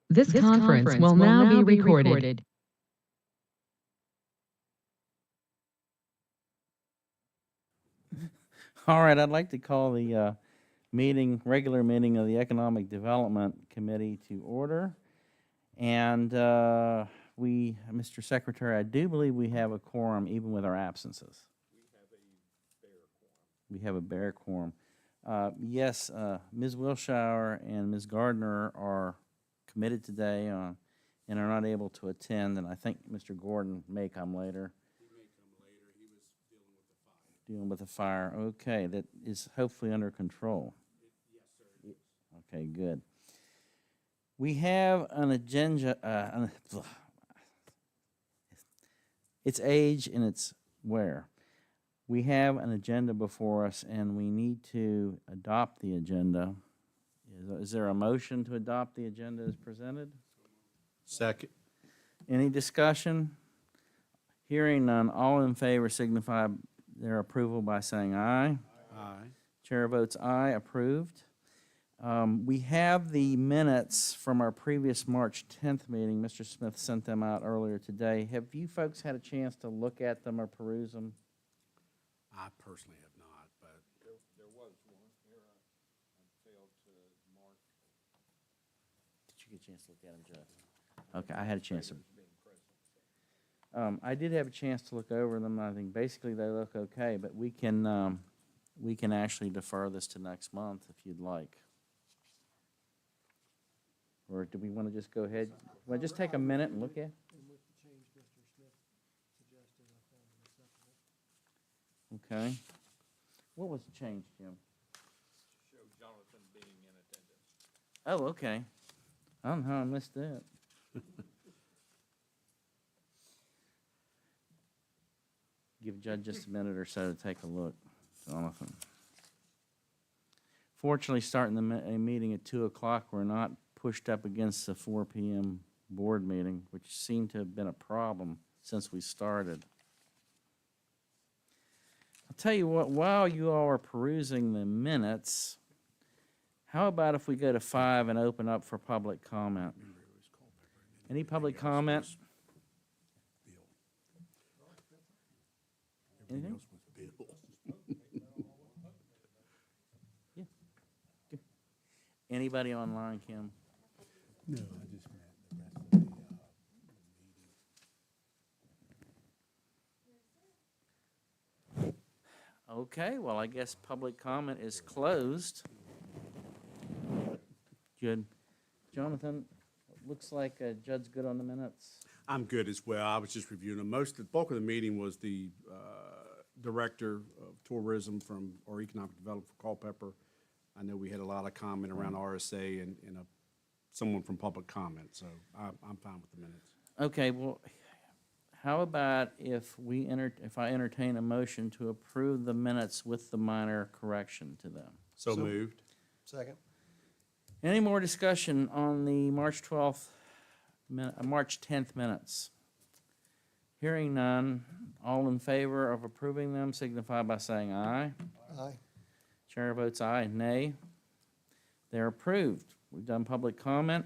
This conference will now be recorded. All right, I'd like to call the regular meeting of the Economic Development Committee to order. And Mr. Secretary, I do believe we have a quorum even with our absences. We have a bare quorum. Yes, Ms. Wilshire and Ms. Gardner are committed today and are not able to attend, and I think Mr. Gordon may come later. Dealing with the fire. Okay, that is hopefully under control. Yes, sir. Okay, good. We have an agenda. It's age and it's where. We have an agenda before us, and we need to adopt the agenda. Is there a motion to adopt the agenda as presented? Second. Any discussion? Hearing none, all in favor signify their approval by saying aye. Aye. Chair votes aye, approved. We have the minutes from our previous March 10th meeting. Mr. Smith sent them out earlier today. Have you folks had a chance to look at them or peruse them? I personally have not, but There was one here, I failed to mark. Did you get a chance to look at them, Joe? Okay, I had a chance to. Being present. I did have a chance to look over them. I think basically they look okay, but we can actually defer this to next month if you'd like. Or do we want to just go ahead? Want to just take a minute and look at? And with the change Mr. Smith suggested, I found it acceptable. Okay. What was the change, Jim? Show Jonathan being in attendance. Oh, okay. I don't know how I missed that. Give Judd just a minute or so to take a look, Jonathan. Fortunately, starting a meeting at 2 o'clock, we're not pushed up against the 4 p.m. board meeting, which seemed to have been a problem since we started. I'll tell you what, while you all are perusing the minutes, how about if we go to 5 and open up for public comment? Any public comment? Anything? Anybody online, Kim? No, I just meant the rest of the meeting. Okay, well, I guess public comment is closed. Good. Jonathan, looks like Judd's good on the minutes. I'm good as well. I was just reviewing them. The bulk of the meeting was the Director of Tourism or Economic Development for Culpeper. I know we had a lot of comment around RSA and someone from public comment, so I'm fine with the minutes. Okay, well, how about if I entertain a motion to approve the minutes with the minor correction to them? So moved. Second. Any more discussion on the March 10th minutes? Hearing none, all in favor of approving them signify by saying aye. Aye. Chair votes aye. Nay. They're approved. We've done public comment.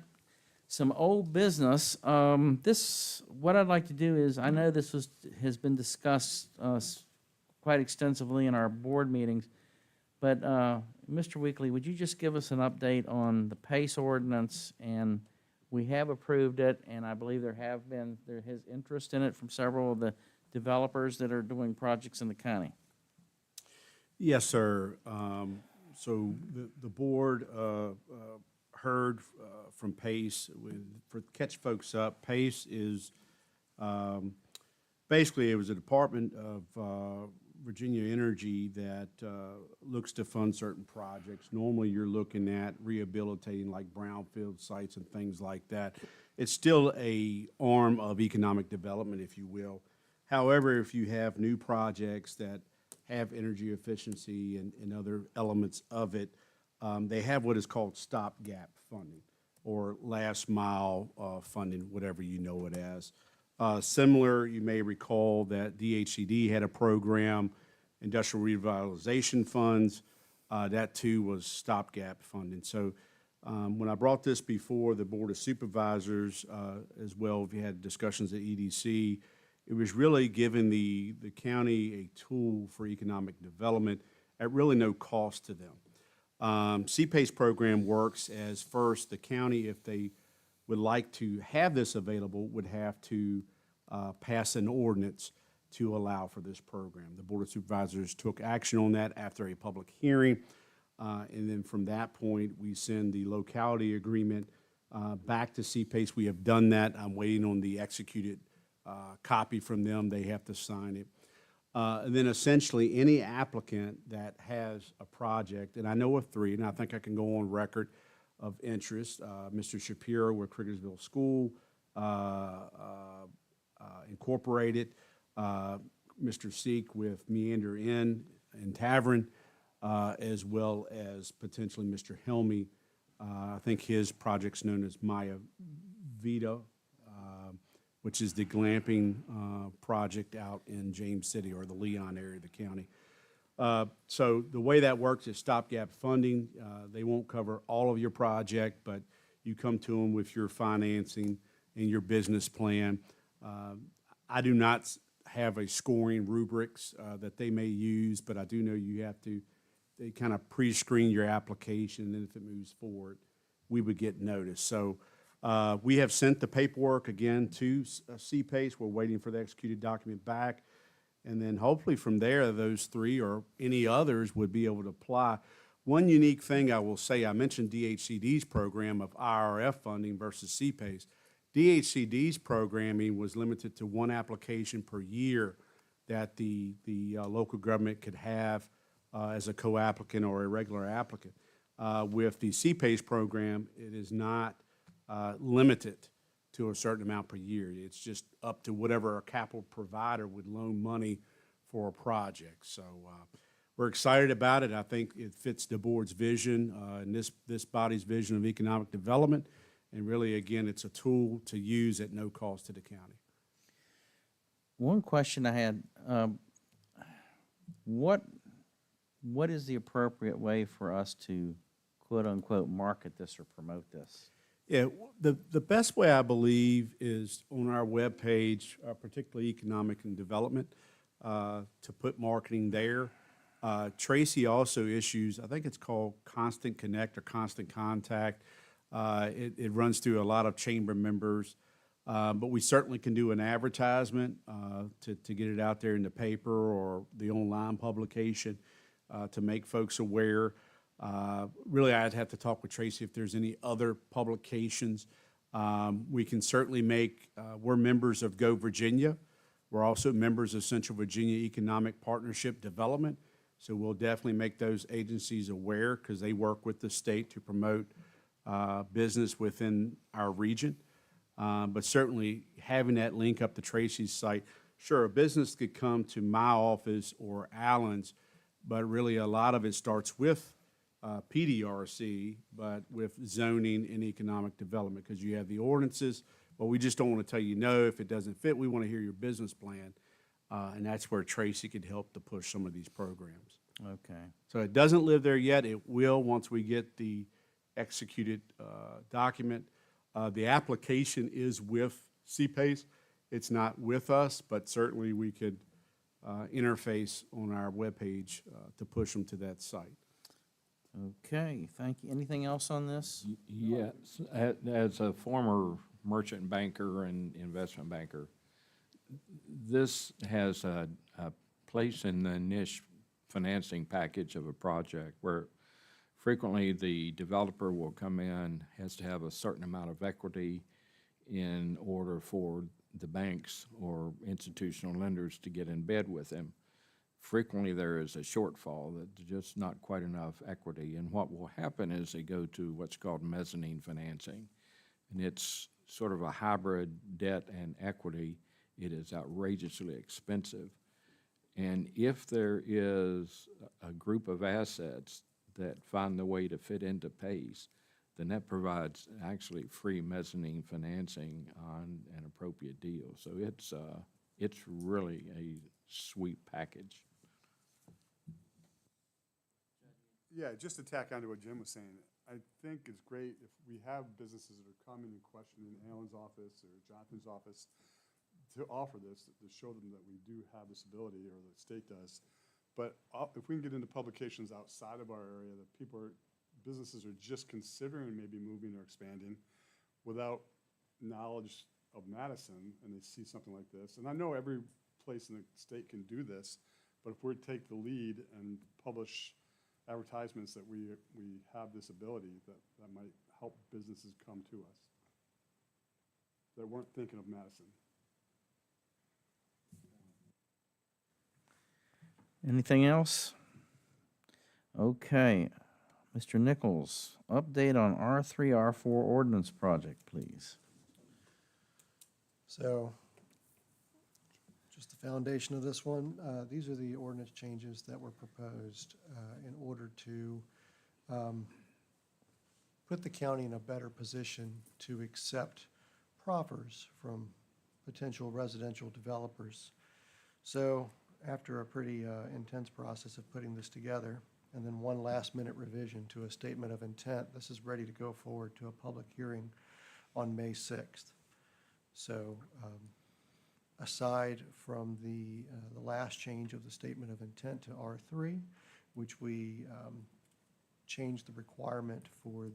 Some old business. What I'd like to do is, I know this has been discussed quite extensively in our board meetings, but Mr. Weekly, would you just give us an update on the PACE ordinance? And we have approved it, and I believe there has interest in it from several of the developers that are doing projects in the county. Yes, sir. So the board heard from PACE. To catch folks up, PACE is basically, it was a Department of Virginia Energy that looks to fund certain projects. Normally, you're looking at rehabilitating like brownfield sites and things like that. It's still a arm of economic development, if you will. However, if you have new projects that have energy efficiency and other elements of it, they have what is called stopgap funding or last mile funding, whatever you know it as. Similar, you may recall that DHCD had a program, Industrial Revitalization Funds. That too was stopgap funding. So When I brought this before the Board of Supervisors, as well, we had discussions at EDC, it was really giving the county a tool for economic development at really no cost to them. CPACE program works as first, the county, if they would like to have this available, would have to pass an ordinance to allow for this program. The Board of Supervisors took action on that after a public hearing. And then from that point, we send the locality agreement back to CPACE. We have done that. I'm waiting on the executed copy from them. They have to sign it. And then essentially, any applicant that has a project, and I know of 3, and I think I can go on record of interest, Mr. Shapiro with Crickersville School Incorporated, Mr. Seek with Meander Inn and Tavern, as well as potentially Mr. Helmy. I think his project's known as Maya Vita, which is the glamping project out in James City or the Leon area of the county. So the way that works is stopgap funding. They won't cover all of your project, but you come to them with your financing and your business plan. I do not have a scoring rubrics that they may use, but I do know you have to, they kind of pre-screen your application, and then if it moves forward, we would get notice. So we have sent the paperwork again to CPACE. We're waiting for the executed document back. And then hopefully from there, those 3 or any others would be able to apply. One unique thing I will say, I mentioned DHCD's program of IRF funding versus CPACE. DHCD's programming was limited to 1 application per year that the local government could have as a co-applicant or a regular applicant. With the CPACE program, it is not limited to a certain amount per year. It's just up to whatever a capital provider would loan money for a project. So we're excited about it. I think it fits the board's vision and this body's vision of economic development. And really, again, it's a tool to use at no cost to the county. One question I had, what is the appropriate way for us to quote-unquote market this or promote this? Yeah, the best way, I believe, is on our webpage, particularly economic and development, to put marketing there. Tracy also issues, I think it's called Constant Connect or Constant Contact. It runs through a lot of chamber members, but we certainly can do an advertisement to get it out there in the paper or the online publication to make folks aware. Really, I'd have to talk with Tracy if there's any other publications. We can certainly make, we're members of Go Virginia. We're also members of Central Virginia Economic Partnership Development. So we'll definitely make those agencies aware because they work with the state to promote business within our region. But certainly having that link up to Tracy's site, sure, a business could come to my office or Allen's, but really a lot of it starts with PDRC, but with zoning and economic development, because you have the ordinances, but we just don't want to tell you no if it doesn't fit. We want to hear your business plan, and that's where Tracy could help to push some of these programs. Okay. So it doesn't live there yet. It will once we get the executed document. The application is with CPACE. It's not with us, but certainly we could interface on our webpage to push them to that site. Okay, thank you. Anything else on this? Yes, as a former merchant banker and investment banker, this has a place in the niche financing package of a project where frequently the developer will come in, has to have a certain amount of equity in order for the banks or institutional lenders to get in bed with them. Frequently there is a shortfall, that there's just not quite enough equity. And what will happen is they go to what's called mezzanine financing. And it's sort of a hybrid debt and equity. It is outrageously expensive. And if there is a group of assets that find the way to fit into PACE, then that provides actually free mezzanine financing on an appropriate deal. So it's really a sweet package. Yeah, just to tack on to what Jim was saying, I think it's great if we have businesses that are coming and questioning Alan's office or Jonathan's office to offer this, to show them that we do have this ability, or the state does. But if we can get into publications outside of our area that businesses are just considering maybe moving or expanding without knowledge of Madison, and they see something like this. And I know every place in the state can do this, but if we take the lead and publish advertisements that we have this ability, that might help businesses come to us that weren't thinking of Madison. Anything else? Okay. Mr. Nichols, update on R3, R4 ordinance project, please. So, just the foundation of this one, these are the ordinance changes that were proposed in order to put the county in a better position to accept proffers from potential residential developers. So, after a pretty intense process of putting this together, and then one last-minute revision to a statement of intent, this is ready to go forward to a public hearing on May 6th. So, aside from the last change of the statement of intent to R3, which we changed the requirement for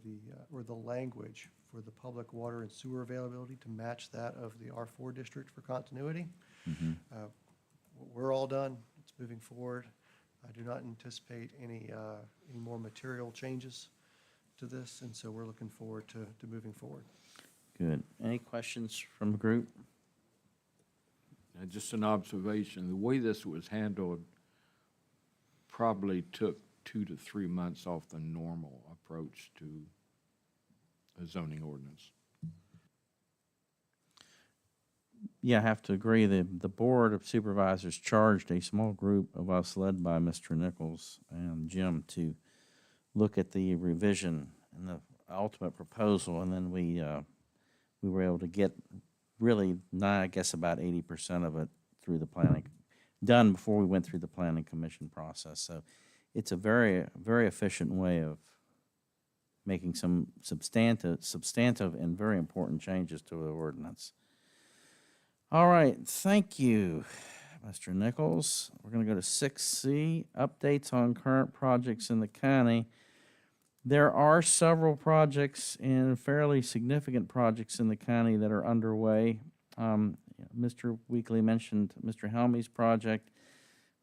or the language for the public water and sewer availability to match that of the R4 district for continuity. We're all done. It's moving forward. I do not anticipate any more material changes to this, and so we're looking forward to moving forward. Good. Any questions from the group? Just an observation, the way this was handled probably took 2 to 3 months off the normal approach to a zoning ordinance. Yeah, I have to agree. The Board of Supervisors charged a small group of us, led by Mr. Nichols and Jim, to look at the revision and the ultimate proposal, and then we were able to get really, I guess, about 80% of it through the planning, done before we went through the planning commission process. So it's a very, very efficient way of making some substantive and very important changes to the ordinance. All right, thank you, Mr. Nichols. We're going to go to 6C, updates on current projects in the county. There are several projects and fairly significant projects in the county that are underway. Mr. Weekly mentioned Mr. Helmy's project.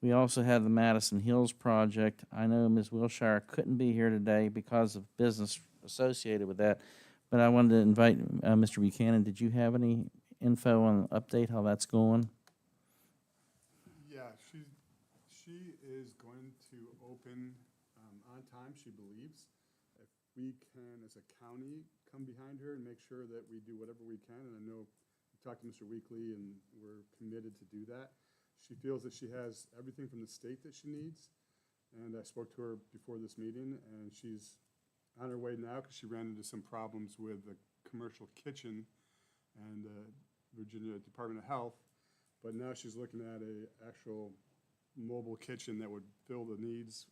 We also have the Madison Hills project. I know Ms. Wilshire couldn't be here today because of business associated with that, but I wanted to invite Mr. Buchanan. Did you have any info on update, how that's going? Yeah, she is going to open on time, she believes. If we can, as a county, come behind her and make sure that we do whatever we can, and I know we talked to Mr. Weekly and we're committed to do that. She feels that she has everything from the state that she needs, and I spoke to her before this meeting, and she's on her way now because she ran into some problems with the commercial kitchen and Virginia Department of Health, but now she's looking at a actual mobile kitchen that would fill the needs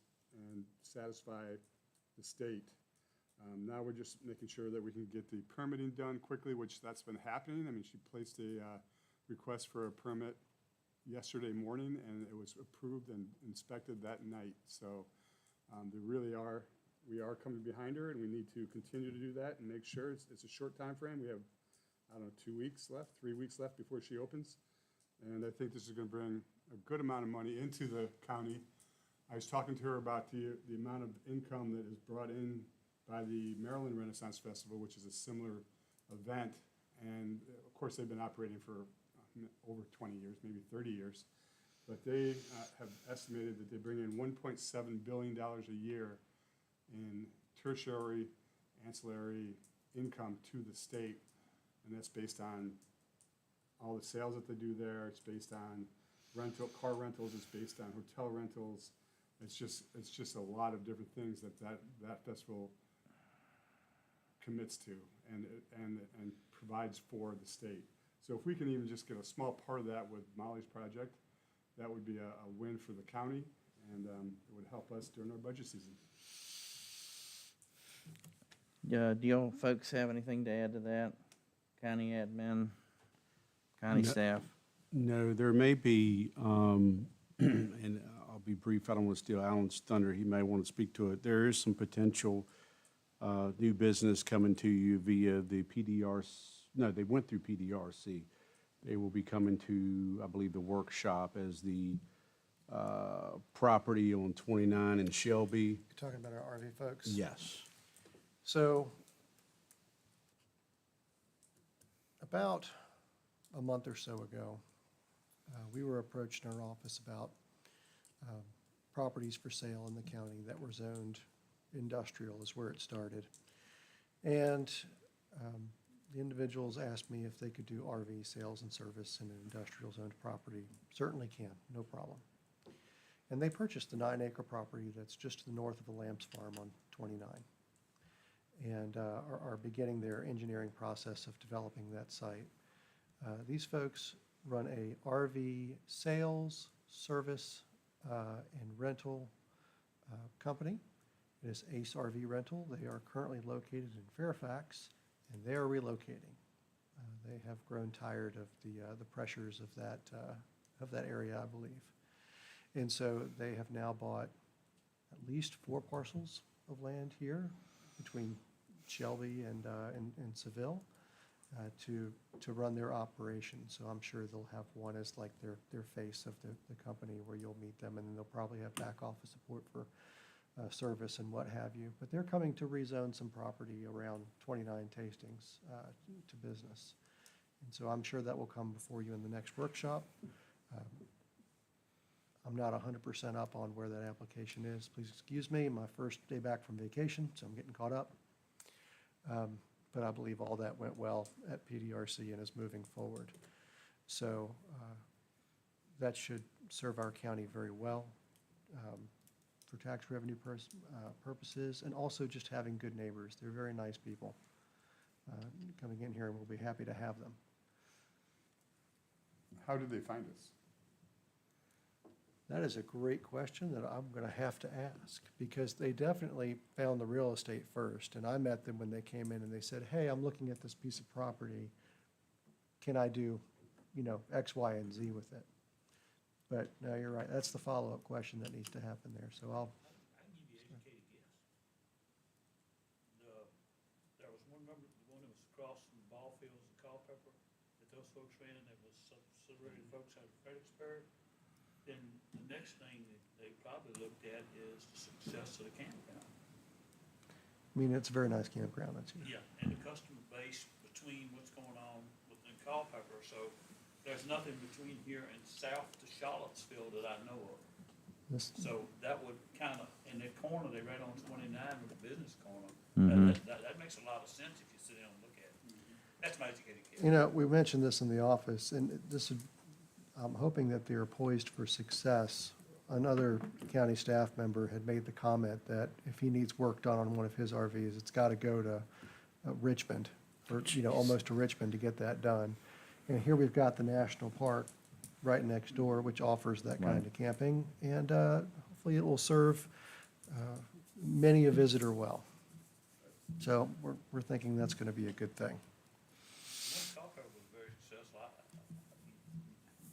and satisfy the state. Now we're just making sure that we can get the permitting done quickly, which that's been happening. I mean, she placed a request for a permit yesterday morning, and it was approved and inspected that night. So we are coming behind her, and we need to continue to do that and make sure it's a short time frame. We have, I don't know, 2 weeks left, 3 weeks left before she opens. And I think this is going to bring a good amount of money into the county. I was talking to her about the amount of income that is brought in by the Maryland Renaissance Festival, which is a similar event. And of course, they've been operating for over 20 years, maybe 30 years. But they have estimated that they bring in $1.7 billion a year in tertiary ancillary income to the state. And that's based on all the sales that they do there. It's based on car rentals. It's based on hotel rentals. It's just a lot of different things that festival commits to and provides for the state. So if we can even just get a small part of that with Molly's project, that would be a win for the county, and it would help us during our budget season. Do y'all folks have anything to add to that? County admin, county No. staff? No, there may be, and I'll be brief, I don't want to steal Alan's thunder, he may want to speak to it. There is some potential new business coming to you via the no, they went through PDRC. They will be coming to, I believe, the workshop as the property on 29 in Shelby. You're talking about our RV folks? Yes. So, about a month or so ago, we were approached in our office about properties for sale in the county that were zoned industrial is where it started. And the individuals asked me if they could do RV sales and service in an industrial zoned property. Certainly can, no problem. And they purchased a 9-acre property that's just to the north of the Lambs Farm on 29. And are beginning their engineering process of developing that site. These folks run a RV sales, service, and rental company. It is Ace RV Rental. They are currently located in Fairfax, and they are relocating. They have grown tired of the pressures of that area, I believe. And so they have now bought at least 4 parcels of land here between Shelby and Seville to run their operation. So I'm sure they'll have one as like their face of the company where you'll meet them, and then they'll probably have back office support for service and what have you. But they're coming to rezone some property around 29 Tastings to business. And so I'm sure that will come before you in the next workshop. I'm not 100% up on where that application is. Please excuse me, my first day back from vacation, so I'm getting caught up. But I believe all that went well at PDRC and is moving forward. So that should serve our county very well for tax revenue purposes, and also just having good neighbors. They're very nice people coming in here, and we'll be happy to have them. How did they find us? That is a great question that I'm going to have to ask, because they definitely found the real estate first. And I met them when they came in and they said, hey, I'm looking at this piece of property. Can I do, X, Y, and Z with it? But no, you're right. That's the follow-up question that needs to happen there. So I'll, I can give you an educated guess. There was one, remember the one that was across from the ball fields in Culpeper, that those folks ran, and that was subsidiary folks out of Fredericksburg? Then the next thing that they probably looked at is the success of the campground. I mean, it's a very nice campground. That's here. Yeah, and the customer base between what's going on within Culpeper, so there's nothing between here and south to Charlottesville that I know of. This, So that would kind of, in that corner, they right on 29 with the business corner. Mhm. That makes a lot of sense if you sit down and look at it. That's my educated guess. we mentioned this in the office, and I'm hoping that they are poised for success. Another county staff member had made the comment that if he needs work done on one of his RVs, it's got to go to Richmond, or, almost to Richmond to get that done. And here we've got the national park right next door, which offers that kind of camping, and hopefully it will serve many a visitor well. So we're thinking that's going to be a good thing. One Culpeper was very successful.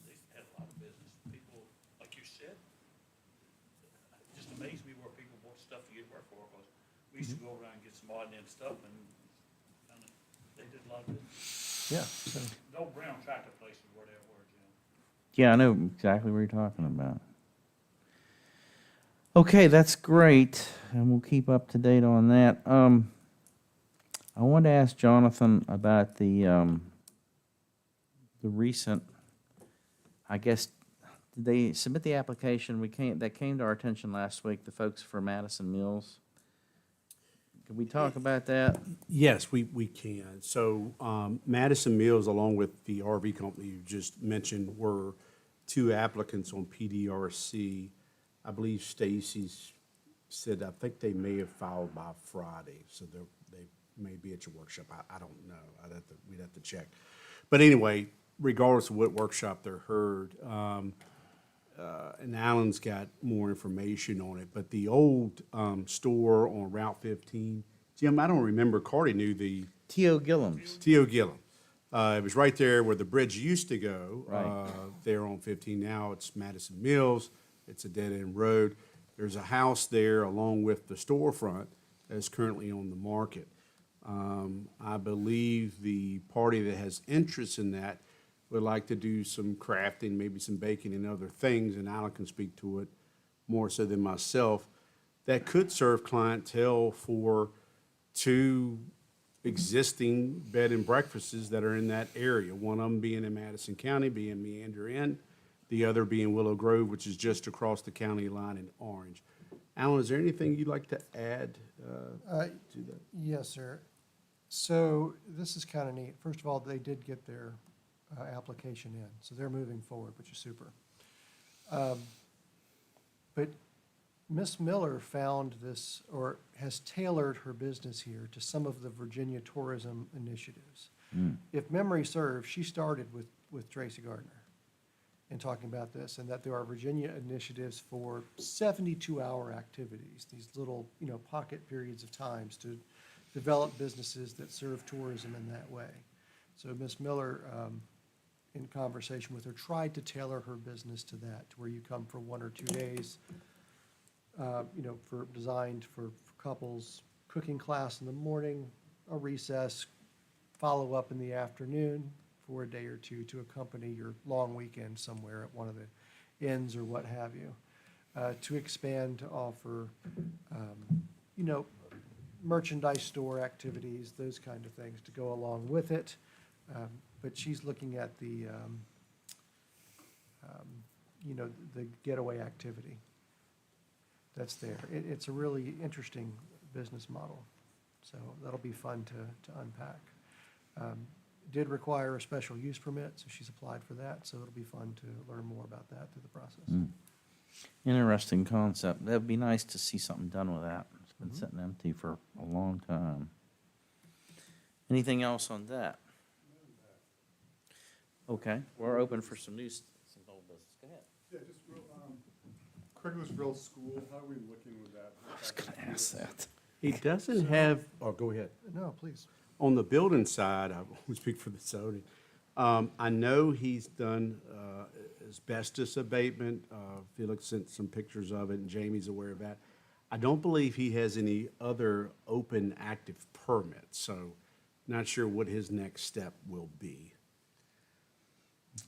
They had a lot of business. People, like you said, it just amazed me where people bought stuff to get work for, because we used to go around and get some odd and end stuff, and they did a lot of business. Yeah, so The old Brown tractor places where they were, Jim. Yeah, I know exactly what you're talking about. Okay, that's great, and we'll keep up to date on that. I wanted to ask Jonathan about the recent, I guess, did they submit the application? That came to our attention last week, the folks for Madison Mills. Can we talk about that? Yes, we can. So Madison Mills, along with the RV company you just mentioned, were 2 applicants on PDRC. I believe Stacy's said, I think they may have filed by Friday, so they may be at your workshop. I don't know. We'd have to check. But anyway, regardless of what workshop they're heard, and Alan's got more information on it, but the old store on Route 15, Jim, I don't remember, Cardi knew the T.O. Gillums. T.O. Gillum. It was right there where the bridge used to go. Right. There on 15. Now it's Madison Mills. It's a dead-end road. There's a house there along with the storefront that's currently on the market. I believe the party that has interest in that would like to do some crafting, maybe some baking and other things, and Alan can speak to it more so than myself. That could serve clientele for two existing bed and breakfasts that are in that area. One of them being in Madison County, being Meander Inn, the other being Willow Grove, which is just across the county line in Orange. Alan, is there anything you'd like to add to that? Yes, sir. So this is kind of neat. First of all, they did get their application in, so they're moving forward, which is super. But Ms. Miller found this, or has tailored her business here to some of the Virginia tourism initiatives. If memory serves, she started with Tracy Gardner in talking about this, and that there are Virginia initiatives for 72-hour activities, these little, pocket periods of times to develop businesses that serve tourism in that way. So Ms. Miller, in conversation with her, tried to tailor her business to that, to where you come for 1 or 2 days, designed for couples, cooking class in the morning, a recess, follow up in the afternoon for a day or two to accompany your long weekend somewhere at one of the inns or what have you. To expand, to offer, merchandise store activities, those kind of things to go along with it. But she's looking at the getaway activity that's there. It's a really interesting business model, so that'll be fun to unpack. Did require a special use permit, so she's applied for that, so it'll be fun to learn more about that through the process. Interesting concept. That'd be nice to see something done with that. It's been sitting empty for a long time. Anything else on that? Okay, we're open for some news, some old business. Go ahead. Yeah, just real, Craiglisville School, how are we looking with that? I was gonna ask that. He doesn't have, oh, go ahead. No, please. On the building side, I won't speak for the zoning. I know he's done asbestos abatement. Felix sent some pictures of it, and Jamie's aware of that. I don't believe he has any other open active permits, so not sure what his next step will be.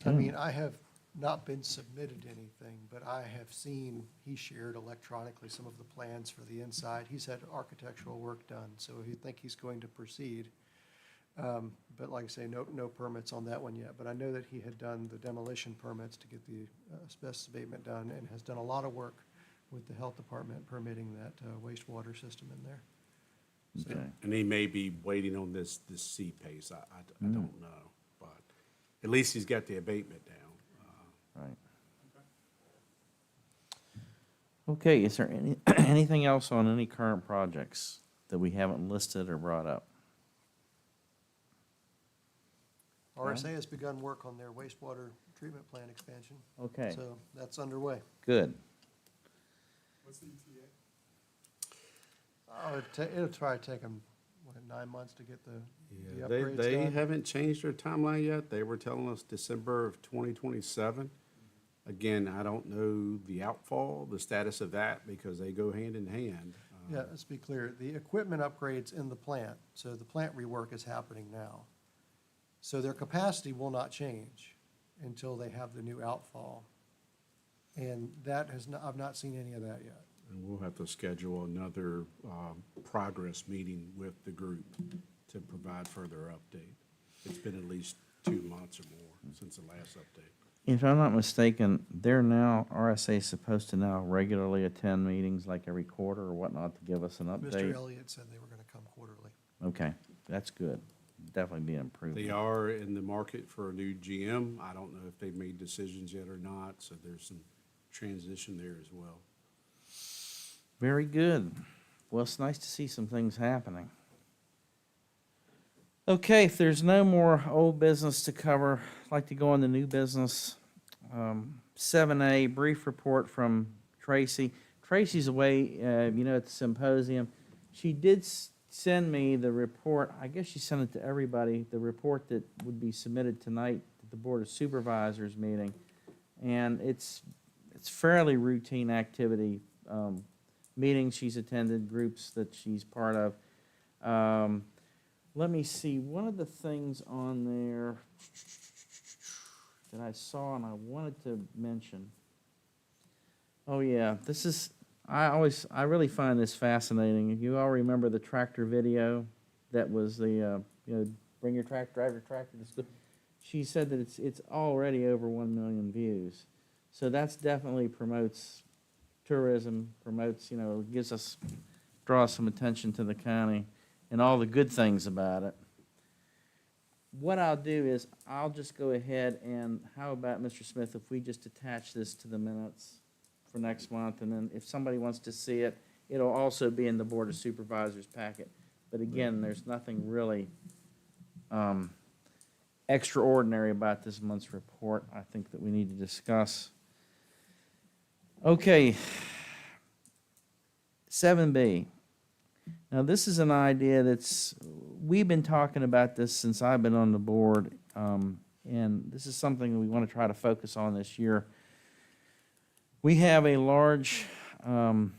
I mean, I have not been submitted anything, but I have seen, he shared electronically some of the plans for the inside. He's had architectural work done, so I think he's going to proceed. But like I say, no permits on that one yet. But I know that he had done the demolition permits to get the asbestos abatement done, and has done a lot of work with the health department permitting that wastewater system in there. Okay. And he may be waiting on this C-PACE. I don't know, but at least he's got the abatement down. Right. Okay, is there anything else on any current projects that we haven't listed or brought up? RSA has begun work on their wastewater treatment plant expansion. Okay, So that's underway. good. What's the ETA? It'll try to take them, 9 months to get the Yeah, upgrades they done? haven't changed their timeline yet. They were telling us December of 2027. Again, I don't know the outfall, the status of that, because they go hand in hand. Yeah, let's be clear, the equipment upgrades in the plant, so the plant rework is happening now. So their capacity will not change until they have the new outfall. And that has not, I've not seen any of that yet. And we'll have to schedule another progress meeting with the group to provide further update. It's been at least 2 months or more since the last update. If I'm not mistaken, they're now, RSA is supposed to now regularly attend meetings like every quarter or whatnot to give us an Mr. update. Elliott said they were gonna come quarterly. Okay, that's good. Definitely be an improvement. They are in the market for a new GM. I don't know if they've made decisions yet or not, so there's some transition there as well. Very good. Well, it's nice to see some things happening. Okay, if there's no more old business to cover, I'd like to go on to new business. 7A, brief report from Tracy. Tracy's away, at the symposium. She did send me the report, I guess she sent it to everybody, the report that would be submitted tonight at the Board of Supervisors meeting. And it's fairly routine activity, meetings she's attended, groups that she's part of. Let me see, one of the things on there that I saw and I wanted to mention. Oh, yeah, this is, I really find this fascinating. You all remember the tractor video that was the, bring your tractor, drive your tractor to school. She said that it's already over 1 million views. So that's definitely promotes tourism, promotes, draws some attention to the county and all the good things about it. What I'll do is I'll just go ahead and how about, Mr. Smith, if we just attach this to the minutes for next month, and then if somebody wants to see it, it'll also be in the Board of Supervisors packet. But again, there's nothing really extraordinary about this month's report, I think, that we need to discuss. Okay, 7B. Now, this is an idea we've been talking about this since I've been on the board, and this is something we want to try to focus on this year. We have a large amount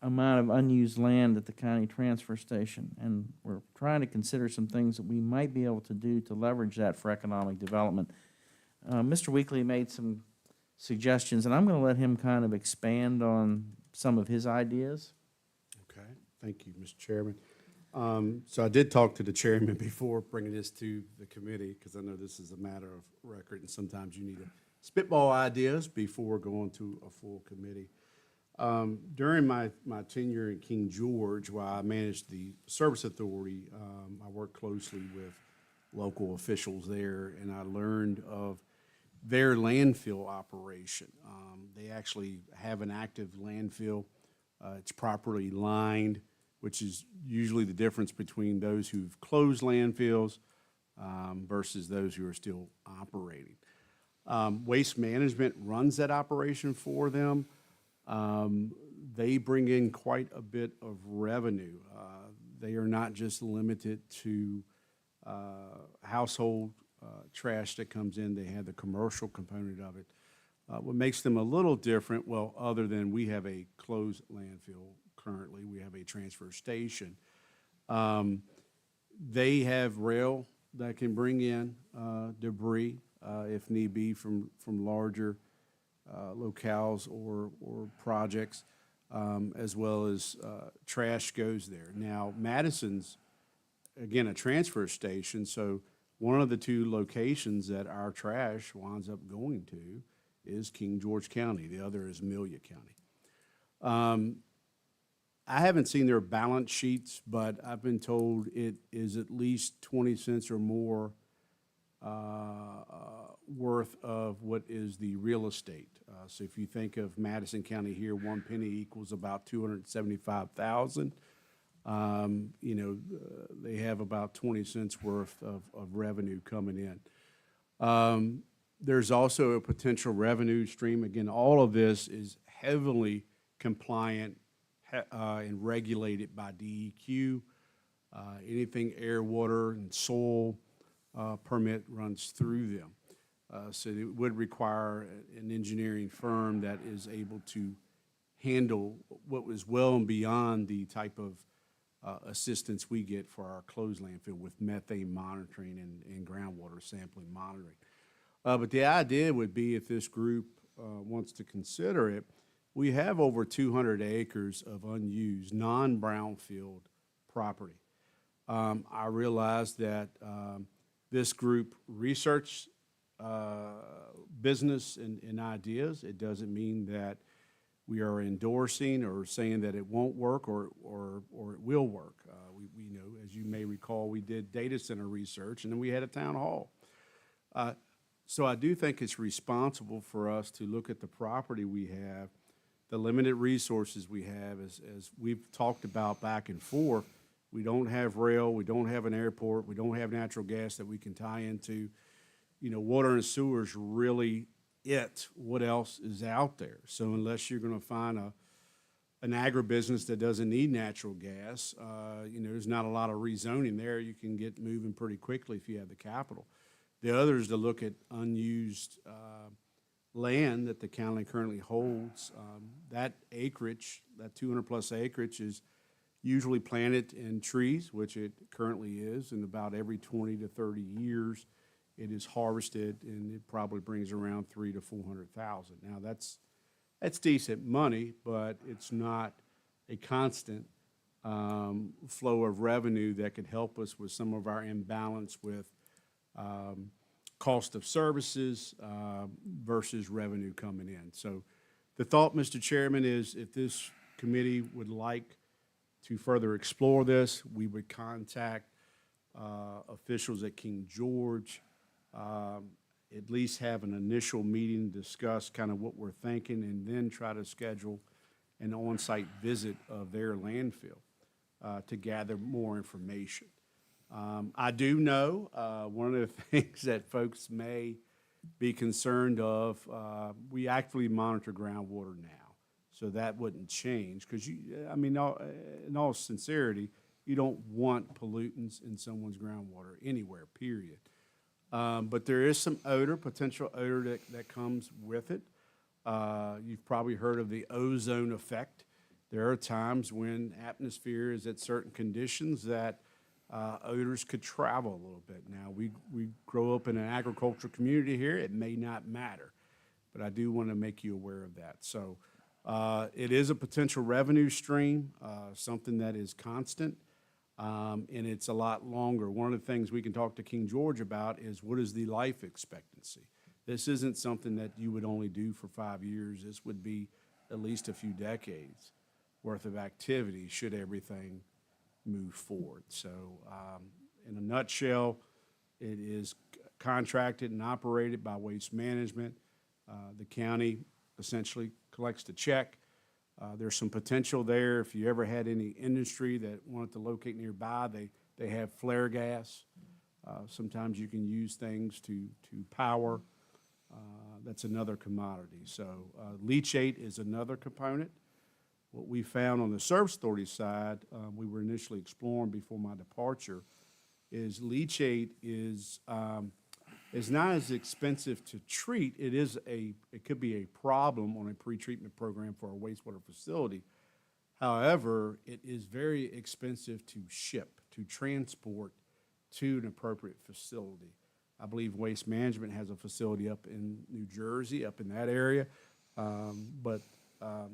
of unused land at the county transfer station, and we're trying to consider some things that we might be able to do to leverage that for economic development. Mr. Weekly made some suggestions, and I'm going to let him kind of expand on some of his ideas. Okay, thank you, Mr. Chairman. So I did talk to the chairman before bringing this to the committee, because I know this is a matter of record, and sometimes you need to spitball ideas before going to a full committee. During my tenure in King George, while I managed the service authority, I worked closely with local officials there, and I learned of their landfill operation. They actually have an active landfill. It's properly lined, which is usually the difference between those who've closed landfills versus those who are still operating. Waste Management runs that operation for them. They bring in quite a bit of revenue. They are not just limited to household trash that comes in. They have the commercial component of it. What makes them a little different, well, other than we have a closed landfill currently, we have a transfer station. They have rail that can bring in debris if need be from larger locales or projects, as well as trash goes there. Now, Madison's, again, a transfer station, so one of the two locations that our trash winds up going to is King George County. The other is Amelia County. I haven't seen their balance sheets, but I've been told it is at least 20 cents or more worth of what is the real estate. So if you think of Madison County here, 1 penny equals about 275,000. They have about 20 cents worth of revenue coming in. There's also a potential revenue stream. Again, all of this is heavily compliant and regulated by DEQ. Anything air, water, and soil permit runs through them. So it would require an engineering firm that is able to handle what was well and beyond the type of assistance we get for our closed landfill with methane monitoring and groundwater sampling monitoring. But the idea would be, if this group wants to consider it, we have over 200 acres of unused, non-brownfield property. I realize that this group researched business and ideas. It doesn't mean that we are endorsing or saying that it won't work or it will work. We know, as you may recall, we did data center research, and then we had a town hall. So I do think it's responsible for us to look at the property we have, the limited resources we have, as we've talked about back and forth. We don't have rail, we don't have an airport, we don't have natural gas that we can tie into. Water and sewers really it. What else is out there? So unless you're going to find an agribusiness that doesn't need natural gas, there's not a lot of rezoning there. You can get moving pretty quickly if you have the capital. The other is to look at unused land that the county currently holds. That acreage, that 200-plus acreage, is usually planted in trees, which it currently is, and about every 20 to 30 years, it is harvested, and it probably brings around 300,000 to 400,000. Now, that's decent money, but it's not a constant flow of revenue that could help us with some of our imbalance with cost of services versus revenue coming in. So the thought, Mr. Chairman, is if this committee would like to further explore this, we would contact officials at King George, at least have an initial meeting, discuss kind of what we're thinking, and then try to schedule an on-site visit of their landfill to gather more information. I do know one of the things that folks may be concerned of, we actively monitor groundwater now, so that wouldn't change, because in all sincerity, you don't want pollutants in someone's groundwater anywhere, period. But there is some odor, potential odor that comes with it. You've probably heard of the ozone effect. There are times when atmosphere is at certain conditions that odors could travel a little bit. Now, we grow up in an agricultural community here. It may not matter, but I do want to make you aware of that. So it is a potential revenue stream, something that is constant. And it's a lot longer. One of the things we can talk to King George about is what is the life expectancy? This isn't something that you would only do for 5 years. This would be at least a few decades worth of activity should everything move forward. So in a nutshell, it is contracted and operated by Waste Management. The county essentially collects the check. There's some potential there. If you ever had any industry that wanted to locate nearby, they have flare gas. Sometimes you can use things to power. That's another commodity. So leachate is another component. What we found on the Service Authority side, we were initially exploring before my departure, is leachate is not as expensive to treat. It could be a problem on a pretreatment program for a wastewater facility. However, it is very expensive to ship, to transport to an appropriate facility. I believe Waste Management has a facility up in New Jersey, up in that area. But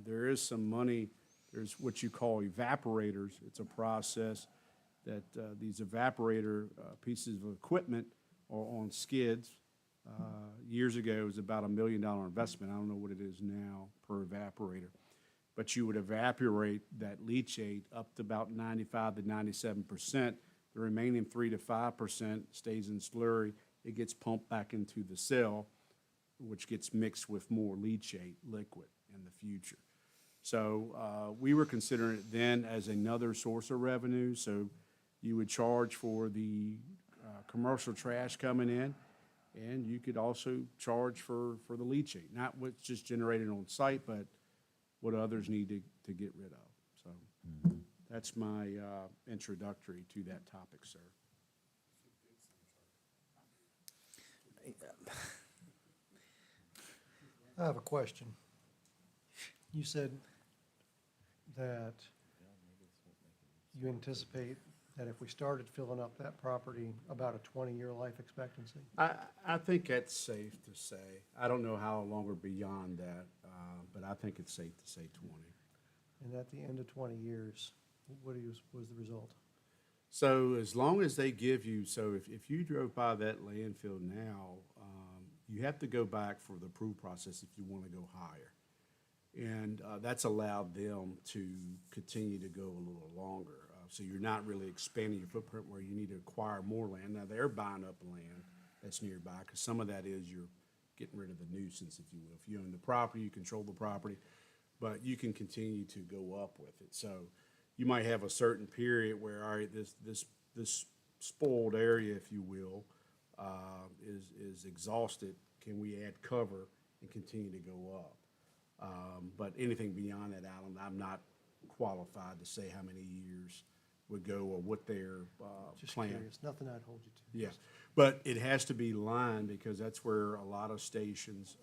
there is some money. There's what you call evaporators. It's a process that these evaporator pieces of equipment are on skids. Years ago, it was about $1 million investment. I don't know what it is now per evaporator. But you would evaporate that leachate up to about 95 to 97%. The remaining 3 to 5% stays in slurry. It gets pumped back into the cell, which gets mixed with more leachate liquid in the future. So we were considering it then as another source of revenue. So you would charge for the commercial trash coming in, and you could also charge for the leachate, not what's just generated on site, but what others need to get rid of. So that's my introductory to that topic, sir. I have a question. You said that you anticipate that if we started filling up that property, about a 20-year life expectancy? I think that's safe to say. I don't know how long or beyond that, but I think it's safe to say 20. And at the end of 20 years, what was the result? So as long as they give you, so if you drove by that landfill now, you have to go back for the approval process if you want to go higher. And that's allowed them to continue to go a little longer. So you're not really expanding your footprint where you need to acquire more land. Now, they're buying up land that's nearby, because some of that is you're getting rid of the nuisance, if you will. If you own the property, you control the property, but you can continue to go up with it. So you might have a certain period where, all right, this spoiled area, if you will, is exhausted. Can we add cover and continue to go up? But anything beyond that, Alan, I'm not qualified to say how many years would go or what their Just plan. curious, nothing I'd hold you to. Yeah, but it has to be lined because that's where a lot of stations,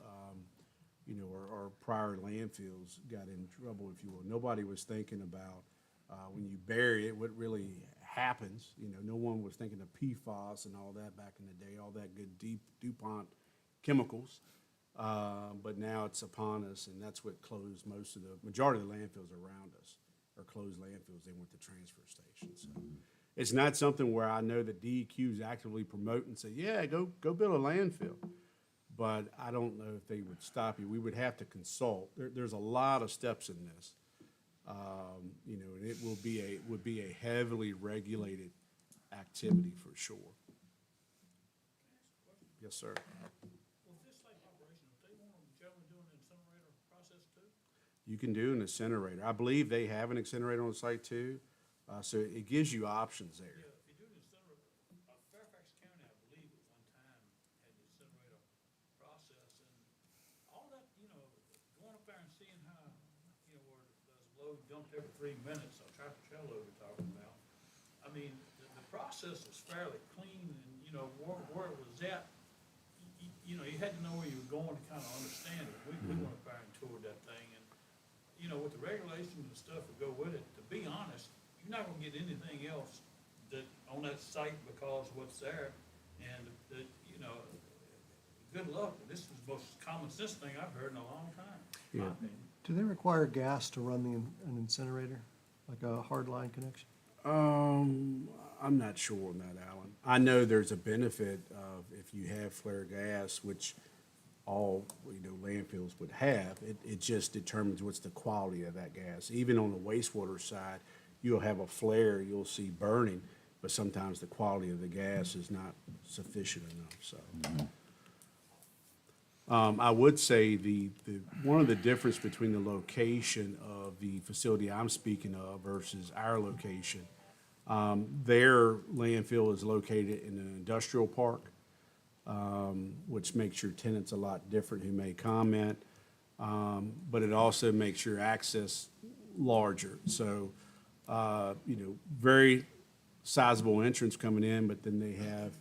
or prior landfills got in trouble, if you will. Nobody was thinking about, when you bury it, what really happens. No one was thinking of PFAS and all that back in the day, all that good deep DuPont chemicals. But now it's upon us, and that's what closed majority of the landfills around us are closed landfills. They went to transfer stations. So it's not something where I know that DEQ is actively promoting and say, yeah, go build a landfill. But I don't know if they would stop you. We would have to consult. There's a lot of steps in this. And it would be a heavily regulated activity for sure. Yes, sir. Well, this type of operation, if they want to generally do an incinerator process too? You can do an incinerator. I believe they have an incinerator on the site too. So it gives you options there. Yeah, if you do an incinerator, Fairfax County, I believe at one time had the incinerator process and all that, going up there and seeing how, where there's load dumped every 3 minutes, a tractor trailer we're talking about. I mean, the process was fairly clean and, where it was at, you had to know where you were going to kind of understand it. We went up there and toured that thing and, with the regulations and stuff that go with it, to be honest, you're not gonna get anything else on that site because of what's there. And good luck. This is the most common sense thing I've heard in a long time, in my Yeah. opinion. Do they require gas to run an incinerator, like a hard line connection? I'm not sure on that, Alan. I know there's a benefit of if you have flare gas, which all, landfills would have, it just determines what's the quality of that gas. Even on the wastewater side, you'll have a flare, you'll see burning, but sometimes the quality of the gas is not sufficient enough, so. I would say one of the difference between the location of the facility I'm speaking of versus our location, their landfill is located in an industrial park, which makes your tenants a lot different who may comment, but it also makes your access larger. So, very sizable entrance coming in, but then they have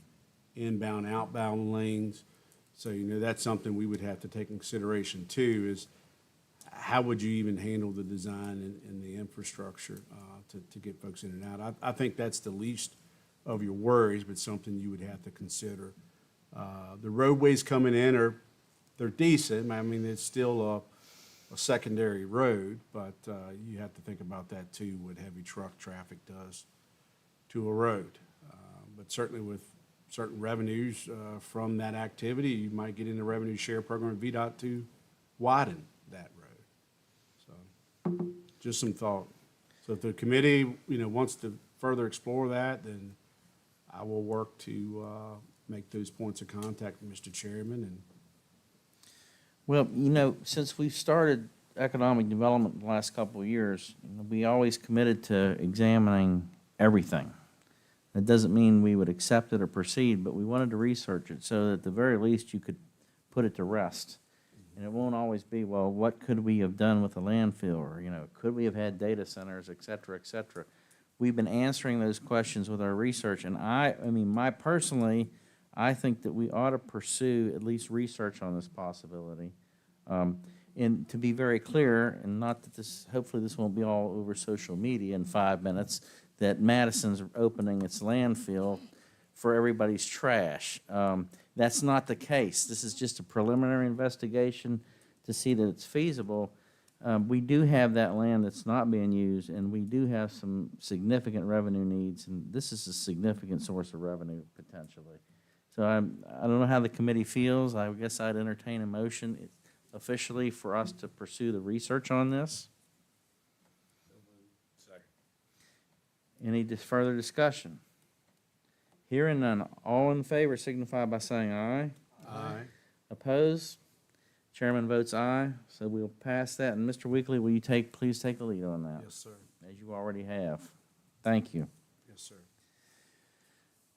inbound, outbound lanes. So, that's something we would have to take in consideration too, is how would you even handle the design and the infrastructure to get folks in and out? I think that's the least of your worries, but something you would have to consider. The roadways coming in they're decent. I mean, it's still a secondary road, but you have to think about that too, what heavy truck traffic does to a road. But certainly with certain revenues from that activity, you might get in the revenue share program at VDOT to widen that road. So just some thought. So if the committee, wants to further explore that, then I will work to make those points of contact with Mr. Chairman. And Well, since we've started economic development the last couple of years, we always committed to examining everything. That doesn't mean we would accept it or proceed, but we wanted to research it so that at the very least you could put it to rest. And it won't always be, well, what could we have done with the landfill? Or, could we have had data centers, et cetera, et cetera. We've been answering those questions with our research. And personally, I think that we ought to pursue at least research on this possibility. And to be very clear, and not that hopefully this won't be all over social media in 5 minutes, that Madison's opening its landfill for everybody's trash. That's not the case. This is just a preliminary investigation to see that it's feasible. We do have that land that's not being used, and we do have some significant revenue needs, and this is a significant source of revenue potentially. So I don't know how the committee feels. I guess I'd entertain a motion officially for us to pursue the research on this. Any further discussion? Hearing none, all in favor signify by saying aye. Aye. Opposed? Chairman votes aye, so we'll pass that. And Mr. Weekly, will you please take the lead on that? Yes, sir. As you already have. Thank you. Yes, sir.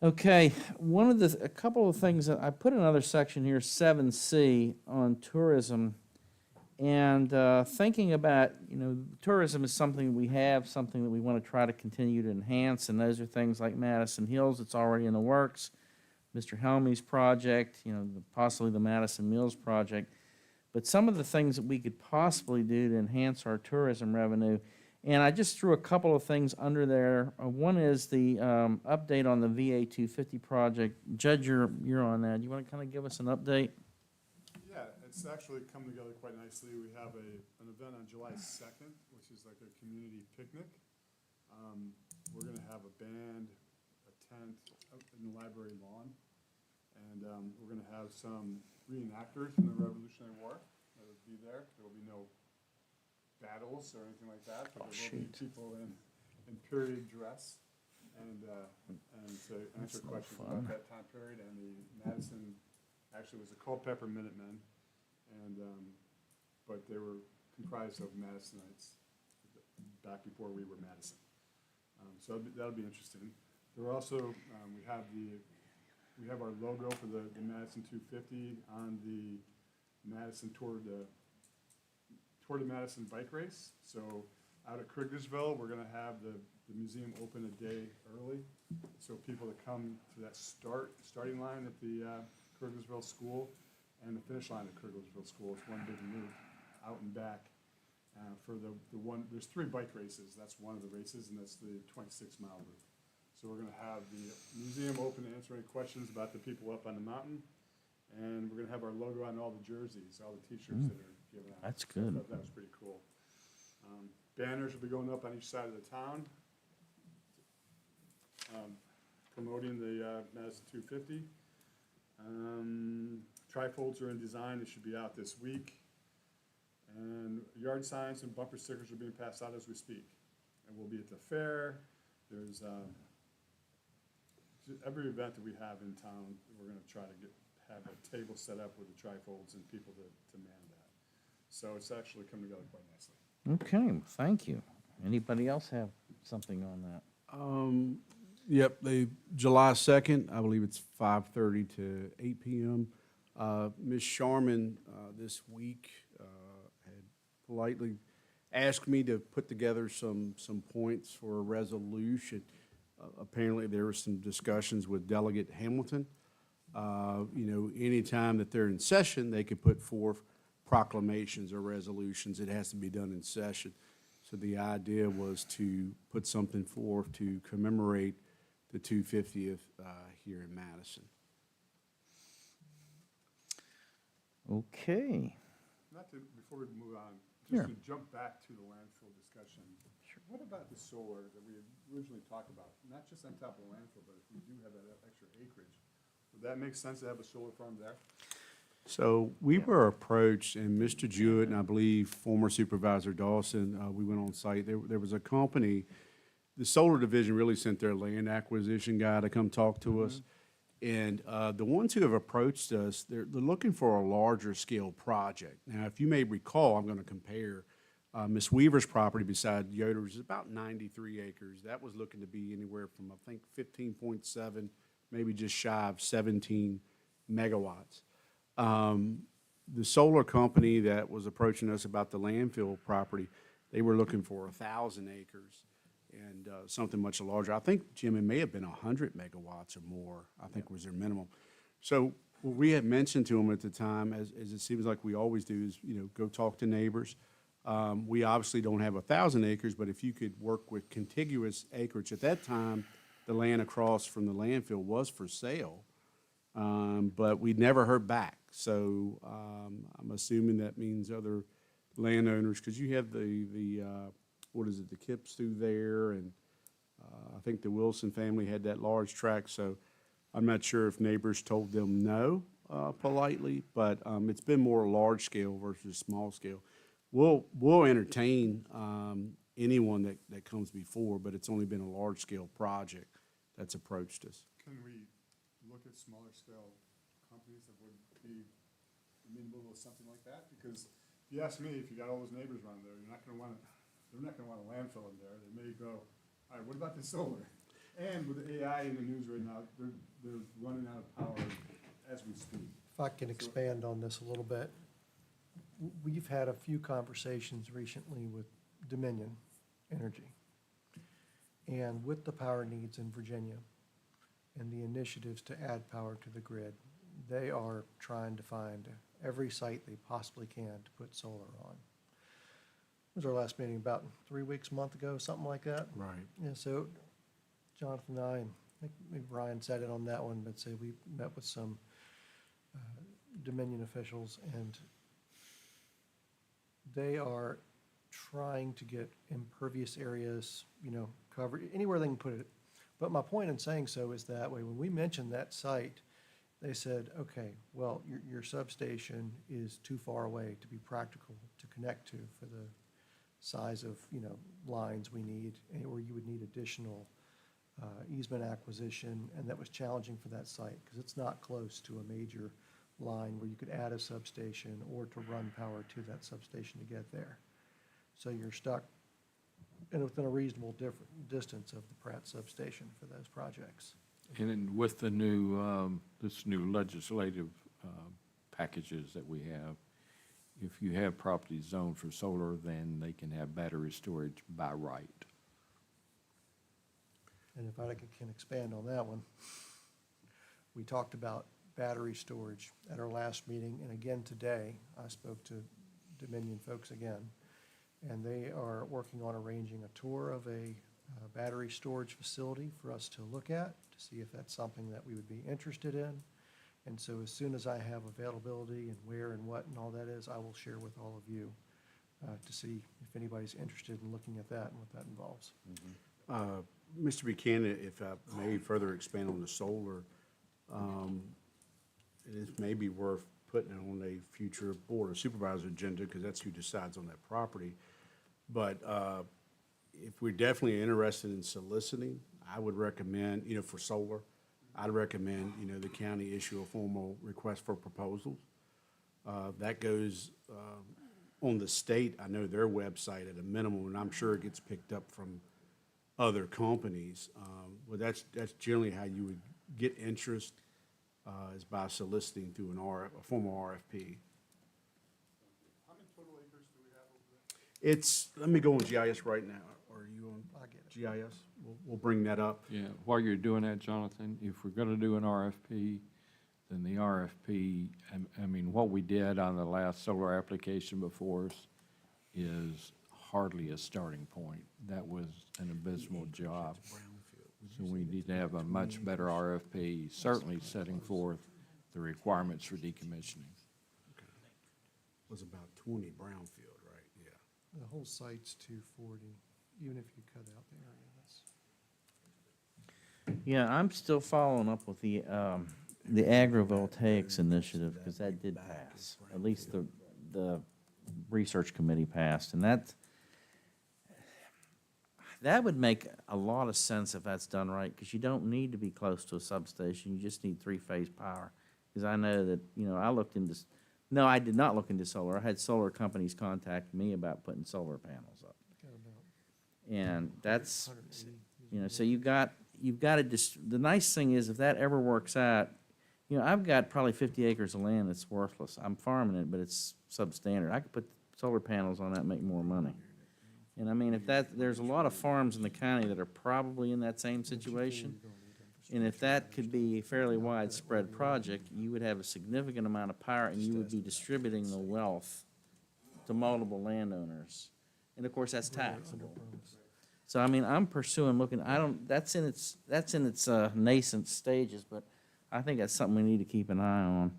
Okay, a couple of things that I put another section here, 7C on tourism. And thinking about, tourism is something we have, something that we want to try to continue to enhance, and those are things like Madison Hills, it's already in the works. Mr. Helmy's project, possibly the Madison Mills project. But some of the things that we could possibly do to enhance our tourism revenue, and I just threw a couple of things under there. One is the update on the VA 250 project. Judge, you're on that. You want to kind of give us an update? Yeah, it's actually come together quite nicely. We have an event on July 2nd, which is like a community picnic. We're gonna have a band, a tent out in the library lawn. And we're gonna have some reenactors from the Revolutionary War that will be there. There will be no battles or anything like that, but there will be people in period dress and to answer questions about that time period. And the Madison actually was the Culpeper Minutemen, and but they were comprised of Madisonites back before we were Madison. So that'll be interesting. There are also we have our logo for the Madison 250 on the Madison Tour de Madison bike race. So out at Kriglersville, we're gonna have the museum open a day early. So people that come to that starting line at the Kriglersville School and the finish line at Kriglersville School, it's one big loop out and back. For the one, there's 3 bike races. That's one of the races, and that's the 26-mile loop. So we're gonna have the museum open to answer any questions about the people up on the mountain. And we're gonna have our logo on all the jerseys, all the t-shirts that are given out. That's So I good. thought that was pretty cool. Banners will be going up on each side of the town, promoting the Madison 250. Trifolds are in design, they should be out this week. And yard signs and bumper stickers are being passed out as we speak. And we'll be at the fair. There's every event that we have in town, we're gonna try to have a table set up with the trifolds and people to man that. So it's actually come together quite nicely. Okay, thank you. Anybody else have something on that? Yep, July 2nd, I believe it's 5:30 to 8 p.m. Ms. Sharman this week had politely asked me to put together some points for a resolution. Apparently, there were some discussions with Delegate Hamilton. Anytime that they're in session, they could put forth proclamations or resolutions. It has to be done in session. So the idea was to put something forth to commemorate the 250th here in Madison. Okay. Before we move on, Sure. just to jump back to the landfill discussion. What about the solar that we had originally talked about? Not just on top of the landfill, but if we do have that extra acreage, would that make sense to have a solar farm there? So we were approached, and Mr. Jewett and I believe former Supervisor Dawson, we went on site. There was a company, the solar division really sent their land acquisition guy to come talk to us. And the ones who have approached us, they're looking for a larger scale project. Now, if you may recall, I'm going to compare Ms. Weaver's property beside Yoder's is about 93 acres. That was looking to be anywhere from, I think, 15.7, maybe just shy of 17 megawatts. The solar company that was approaching us about the landfill property, they were looking for 1,000 acres and something much larger. I think, Jim, it may have been 100 megawatts or more, I think was their minimum. So what we had mentioned to them at the time, as it seems like we always do, is, go talk to neighbors. We obviously don't have 1,000 acres, but if you could work with contiguous acreage, at that time, the land across from the landfill was for sale. But we never heard back. So I'm assuming that means other landowners, because you have the Kips through there, and I think the Wilson family had that large tract. So I'm not sure if neighbors told them no politely, but it's been more large scale versus small scale. We'll entertain anyone that comes before, but it's only been a large scale project that's approached us. Can we look at smaller scale companies that would be amenable to something like that? Because if you ask me, if you got all those neighbors around there, they're not gonna want a landfill in there. They may go, all right, what about the solar? And with AI in the news right now, they're running out of power as we speak. If I can expand on this a little bit. we've had a few conversations recently with Dominion Energy and with the power needs in Virginia and the initiatives to add power to the grid. They are trying to find every site they possibly can to put solar on. It was our last meeting about 3 weeks, a month ago, something like that. Right. Yeah, so Jonathan and I think maybe Brian sat in on that one, but say we met with some Dominion officials, and they are trying to get impervious areas, covered, anywhere they can put it. But my point in saying so is that way, when we mentioned that site, they said, okay, well, your substation is too far away to be practical to connect to for the size of, lines we need, or you would need additional easement acquisition, and that was challenging for that site, because it's not close to a major line where you could add a substation or to run power to that substation to get there. So you're stuck within a reasonable distance of the Pratt substation for those projects. And then with the new, this new legislative packages that we have, if you have property zoned for solar, then they can have battery storage by right. And if I can expand on that one, we talked about battery storage at our last meeting, and again today, I spoke to Dominion folks again, and they are working on arranging a tour of a battery storage facility for us to look at, to see if that's something that we would be interested in. And so as soon as I have availability and where and what and all that is, I will share with all of you to see if anybody's interested in looking at that and what that involves. Mr. Buchanan, if I may further expand on the solar, it is maybe worth putting it on a future board of supervisor agenda, because that's who decides on that property. But if we're definitely interested in soliciting, I would recommend, for solar, I'd recommend, the county issue a formal request for proposals. That goes on the state, I know their website at a minimum, and I'm sure it gets picked up from other companies. But that's generally how you would get interest, is by soliciting through a formal RFP. How many total acres do we have over there? Let me go on GIS right now. Are you on I get it. GIS? We'll bring that up. Yeah, while you're doing that, Jonathan, if we're gonna do an RFP, then the RFP, I mean, what we did on the last solar application before us is hardly a starting point. That was an abysmal job. So we need to have a much better RFP, certainly setting forth the requirements for decommissioning. Was about 20 brownfield, right? Yeah. The whole site's 240, even if you cut out the area, that's. Yeah, I'm still following up with the agrivoltaics initiative, because that did pass. At least the research committee passed, and that would make a lot of sense if that's done right, because you don't need to be close to a substation, you just need three-phase power. Because I know that, I looked into, no, I did not look into solar. I had solar companies contact me about putting solar panels up. Got about And that's, 180. so you've got to the nice thing is, if that ever works out, I've got probably 50 acres of land that's worthless. I'm farming it, but it's substandard. I could put solar panels on that and make more money. And I mean, there's a lot of farms in the county that are probably in that same situation. And if that could be a fairly widespread project, you would have a significant amount of power, and you would be distributing the wealth to multiple landowners. And of course, that's taxable. So I mean, I'm pursuing that's in its nascent stages, but I think that's something we need to keep an eye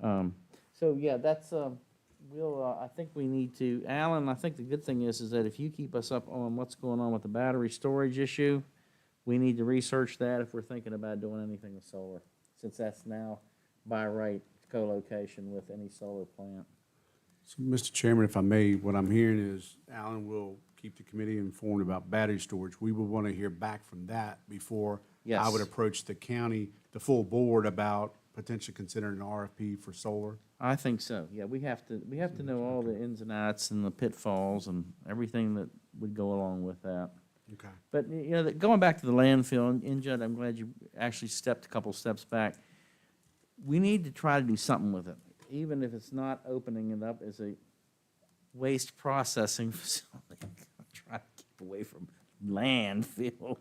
on. So yeah, that's, I think we need to, Alan, I think the good thing is that if you keep us up on what's going on with the battery storage issue, we need to research that if we're thinking about doing anything with solar, since that's now by right co-location with any solar plant. So, Mr. Chairman, if I may, what I'm hearing is Alan will keep the committee informed about battery storage. We would want to hear back from that before I Yes. would approach the county, the full board, about potentially considering an RFP for solar. I think so, yeah, we have to know all the ins and outs and the pitfalls and everything that would go along with that. Okay. But, going back to the landfill, and Judd, I'm glad you actually stepped a couple steps back. We need to try to do something with it. even if it's not opening it up as a waste processing facility, I'm trying to keep away from landfill.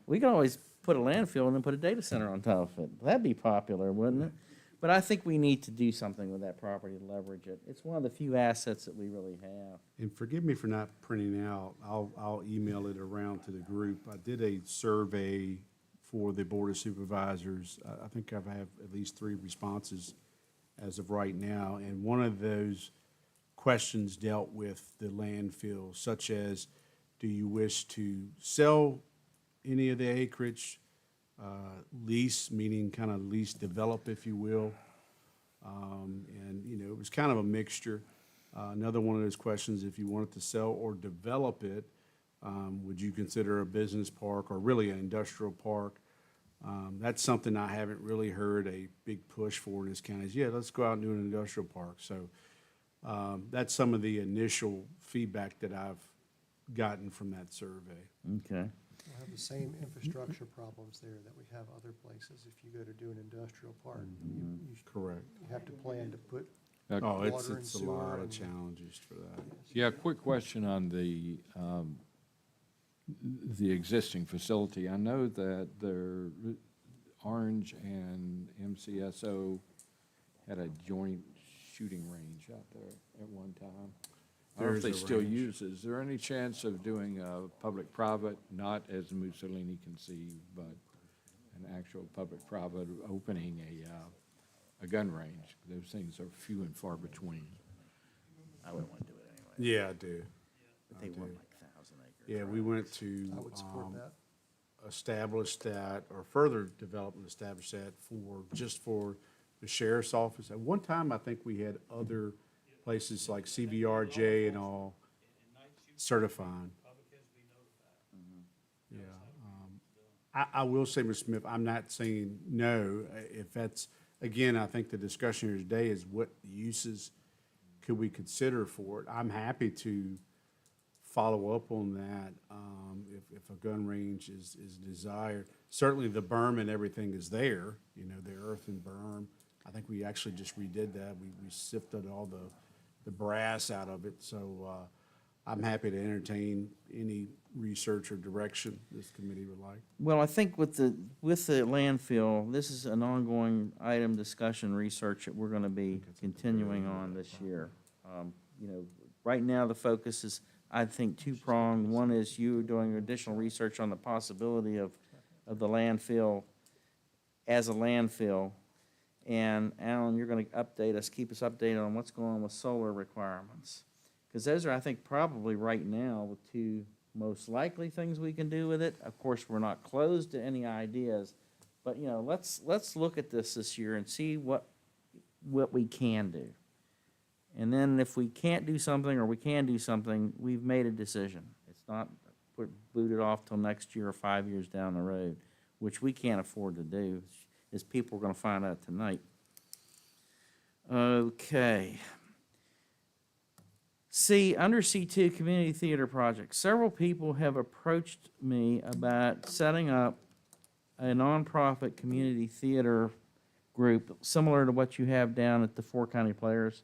We could always put a landfill and then put a data center on top of it. That'd be popular, wouldn't it? But I think we need to do something with that property to leverage it. It's one of the few assets that we really have. And forgive me for not printing out, I'll email it around to the group. I did a survey for the Board of Supervisors. I think I've had at least 3 responses as of right now. And one of those questions dealt with the landfill, such as, do you wish to sell any of the acreage, lease, meaning kind of lease develop, if you will? And, you know, it was kind of a mixture. Another one of those questions, if you wanted to sell or develop it, would you consider a business park or really an industrial park? That's something I haven't really heard a big push for in this county is, yeah, let's go out and do an industrial park. So that's some of the initial feedback that I've gotten from that survey. Okay. We'll have the same infrastructure problems there that we have other places. If you go to do an industrial park, Correct. you have to plan to put Oh, it's water and a sewer lot of and- challenges for that. Yeah, quick question on the existing facility. I know that Orange and MCSO had a joint shooting range out there at one time. I don't know if they There's a still range. use it. Is there any chance of doing a public-private, not as Mussolini conceived, but an actual public-private opening a gun range? Those things are few and far between. I wouldn't want to do it anyway. Yeah, I do. But they I want do. like 1,000 acres. Yeah, we went to I would support that. establish that, or further development, establish that just for the sheriff's office. At one time, I think we had other places like CVRJ and all certifying. Yeah. I will say, Mr. Smith, I'm not saying no. If that's, again, I think the discussion here today is what uses could we consider for it? I'm happy to follow up on that, if a gun range is desired. Certainly the berm and everything is there, you know, the earthen berm. I think we actually just redid that. We sifted all the brass out of it. So, I'm happy to entertain any research or direction this committee would like. Well, I think with the landfill, this is an ongoing item, discussion, research that we're gonna be continuing on this year. You know, right now, the focus is, I think, two-pronged. One is you doing additional research on the possibility of the landfill as a landfill. And Alan, you're gonna update us, keep us updated on what's going on with solar requirements. Because those are, I think, probably right now the 2 most likely things we can do with it. Of course, we're not closed to any ideas, but, you know, let's look at this year and see what we can do. And then if we can't do something or we can do something, we've made a decision. It's not booted off till next year or 5 years down the road, which we can't afford to do, as people are gonna find out tonight. Okay. Under C2, Community Theater Project, several people have approached me about setting up a nonprofit community theater group, similar to what you have down at the 4 County Players,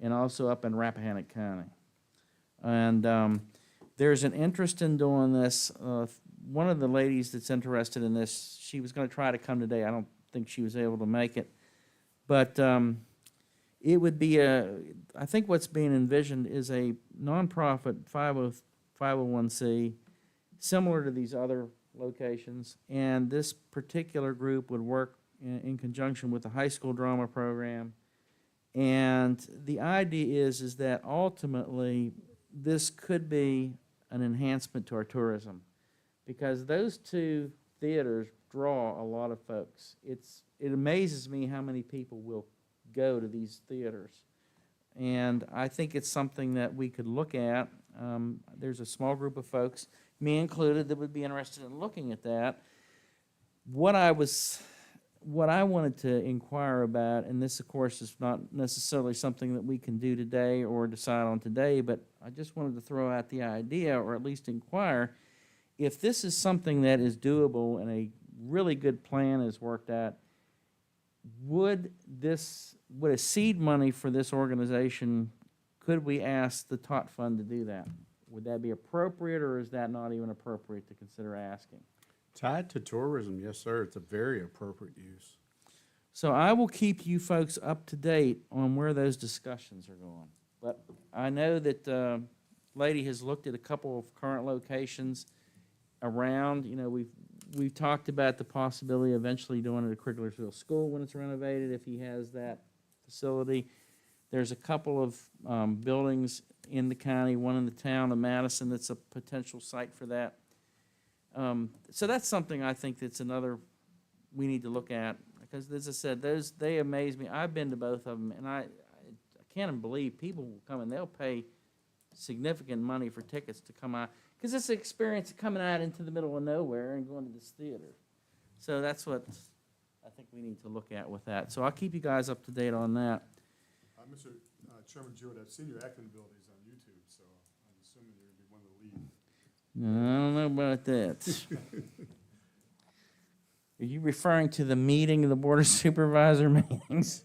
and also up in Rappahannock County. And there's an interest in doing this. One of the ladies that's interested in this, she was gonna try to come today. I don't think she was able to make it. But it would be I think what's being envisioned is a nonprofit 501c, similar to these other locations. And this particular group would work in conjunction with the high school drama program. And the idea is that ultimately, this could be an enhancement to our tourism, because those 2 theaters draw a lot of folks. It amazes me how many people will go to these theaters. And I think it's something that we could look at. There's a small group of folks, me included, that would be interested in looking at that. What I wanted to inquire about, and this, of course, is not necessarily something that we can do today or decide on today, but I just wanted to throw out the idea, or at least inquire, if this is something that is doable and a really good plan is worked out, would this with a seed money for this organization, could we ask the tot fund to do that? Would that be appropriate, or is that not even appropriate to consider asking? Tied to tourism, yes, sir. It's a very appropriate use. So I will keep you folks up to date on where those discussions are going. But I know that Lady has looked at a couple of current locations around. You know, we've talked about the possibility of eventually doing it at Cricklersville School when it's renovated, if he has that facility. There's a couple of buildings in the county, one in the town of Madison that's a potential site for that. So that's something I think that's another we need to look at, because as I said, they amaze me. I've been to both of them, and I can't even believe people will come and they'll pay significant money for tickets to come out, because it's an experience of coming out into the middle of nowhere and going to this theater. So that's what I think we need to look at with that. So I'll keep you guys up to date on that. Mr. Chairman Jewett, I've seen your acting abilities on YouTube, so I'm assuming you're gonna be one of the lead. No, I don't know about that. Are you referring to the meeting of the Board of Supervisor meetings?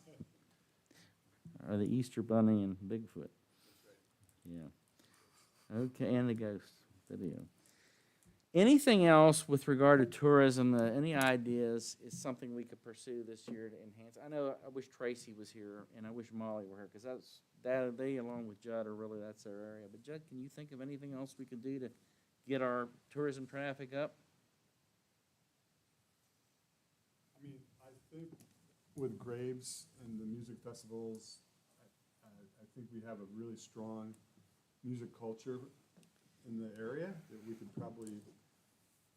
Or the Easter Bunny and Bigfoot? Yeah. Okay, and the ghost video. Anything else with regard to tourism, any ideas is something we could pursue this year to enhance? I know, I wish Tracy was here, and I wish Molly were here, because they, along with Judd, are really, that's their area. But Judd, can you think of anything else we could do to get our tourism traffic up? I mean, I think with Graves and the music festivals, I think we have a really strong music culture in the area that we could probably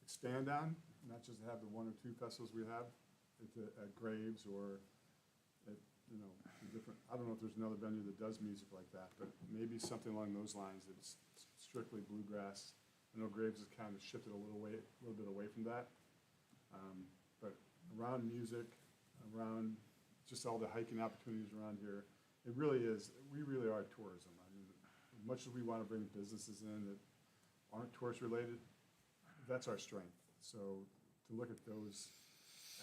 expand on, not just have the one or two festivals we have at Graves or at, you know, different, I don't know if there's another venue that does music like that, but maybe something along those lines that's strictly bluegrass. I know Graves has kind of shifted a little bit away from that. But around music, around just all the hiking opportunities around here, it really is, we really are tourism. I mean, as much as we want to bring businesses in that aren't tourist related, that's our strength. So to look at those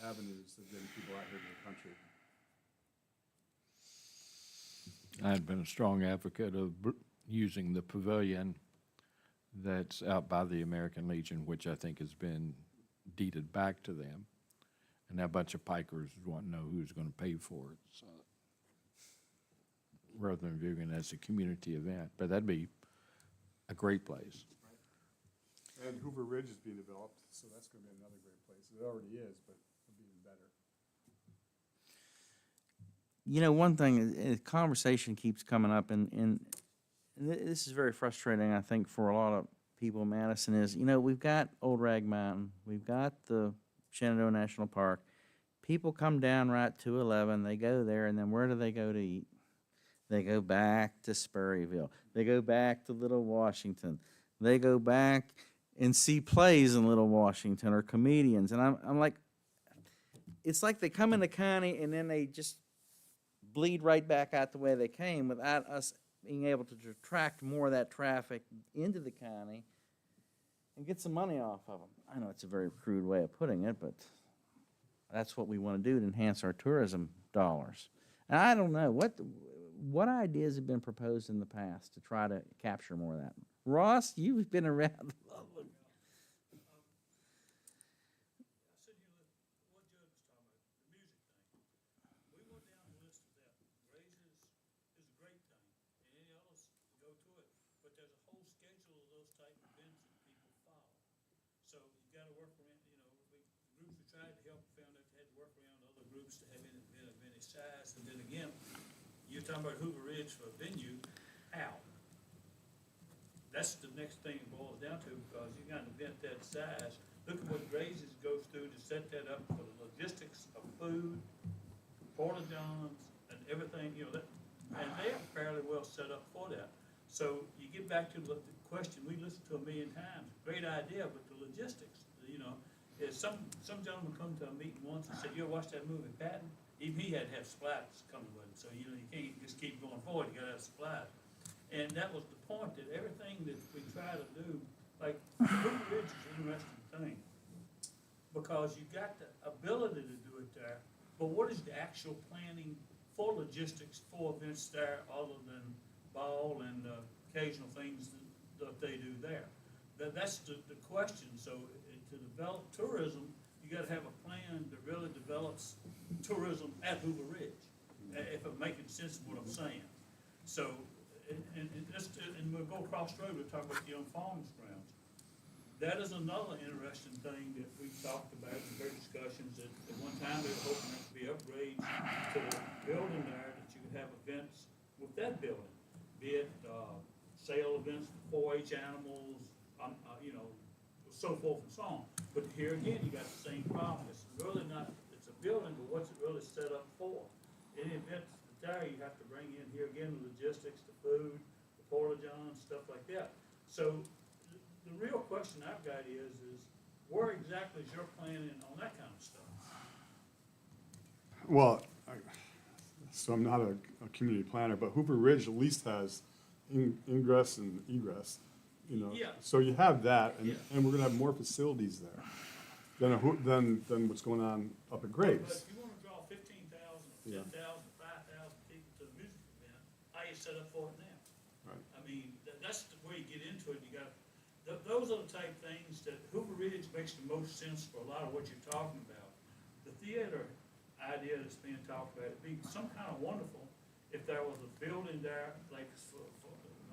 avenues of getting people out here to the country. I've been a strong advocate of using the pavilion that's out by the American Legion, which I think has been deeded back to them. And now a bunch of pikers want to know who's going to pay for it, so, rather than viewing it as a community event. But that'd be a great place. And Hoover Ridge is being developed, so that's going to be another great place. It already is, but it'll be even better. You know, one thing, conversation keeps coming up, and this is very frustrating, I think, for a lot of people in Madison, is, you know, we've got Old Rag Mountain, we've got the Shenandoah National Park. People come down Route 211, they go there, and then where do they go to eat? They go back to Spurryville. They go back to Little Washington. They go back and see plays in Little Washington or comedians. And I'm like, it's like they come in the county and then they just bleed right back out the way they came without us being able to attract more of that traffic into the county and get some money off of them. I know it's a very crude way of putting it, but that's what we want to do to enhance our tourism dollars. And I don't know, what ideas have been proposed in the past to try to capture more of that? Ross, you've been around. I said, what Judd was talking about, the music thing. We went down the list of that. Raises is a great thing, and any others go to it. But there's a whole schedule of those type of events that people follow. So you gotta work around, you know, groups that tried to help found that they had to work around other groups to have any event of any size. And then again, you're talking about Hoover Ridge for a venue, how? That's the next thing it boils down to, because you got an event that size. Look at what Grazes goes through to set that up for the logistics of food, porta johns, and everything, you know, that, and they are fairly well set up for that. So you get back to the question we listened to 1,000,000 times. Great idea, but the logistics, you know, is some gentleman come to a meeting once and said, "You ever watch that movie Patton?" Even he had to have supplies coming with him, so you know you can't just keep going forward. You got to have supplies. And that was the point, that everything that we try to do, like, Hoover Ridge is an interesting thing, because you got the ability to do it there, but what is the actual planning for logistics, for events there other than ball and occasional things that they do there. That's the question. So to develop tourism, you gotta have a plan that really develops tourism at Hoover Ridge, if I'm making sense of what I'm saying. So, and we'll go across the road, we'll talk about the Young Farmers Grounds. That is another interesting thing that we talked about in various discussions, that at one time they were hoping there could be upgrades to the building there, that you could have events with that building, be it, sale events for 4-H animals, you know, so forth and so on. But here again, you got the same problem. It's really not, it's a building, but what's it really set up for? Any events there, you have to bring in, here again, the logistics, the food, the porta johns, stuff like that. So the real question I've got is where exactly is your planning on that kind of stuff? Well, so I'm not a community planner, but Hoover Ridge at least has ingress and egress, you know? Yeah. So you have that, Yeah. and we're gonna have more facilities there than what's going on up at But Graves. if you wanna draw 15,000, Yeah. 10,000, 5,000 people to a music event, how you set up for it now? Right. I mean, that's the way you get into it. You got, those are the type things that Hoover Ridge makes the most sense for a lot of what you're talking about. The theater idea that's being talked about, it'd be some kind of wonderful if there was a building there, like,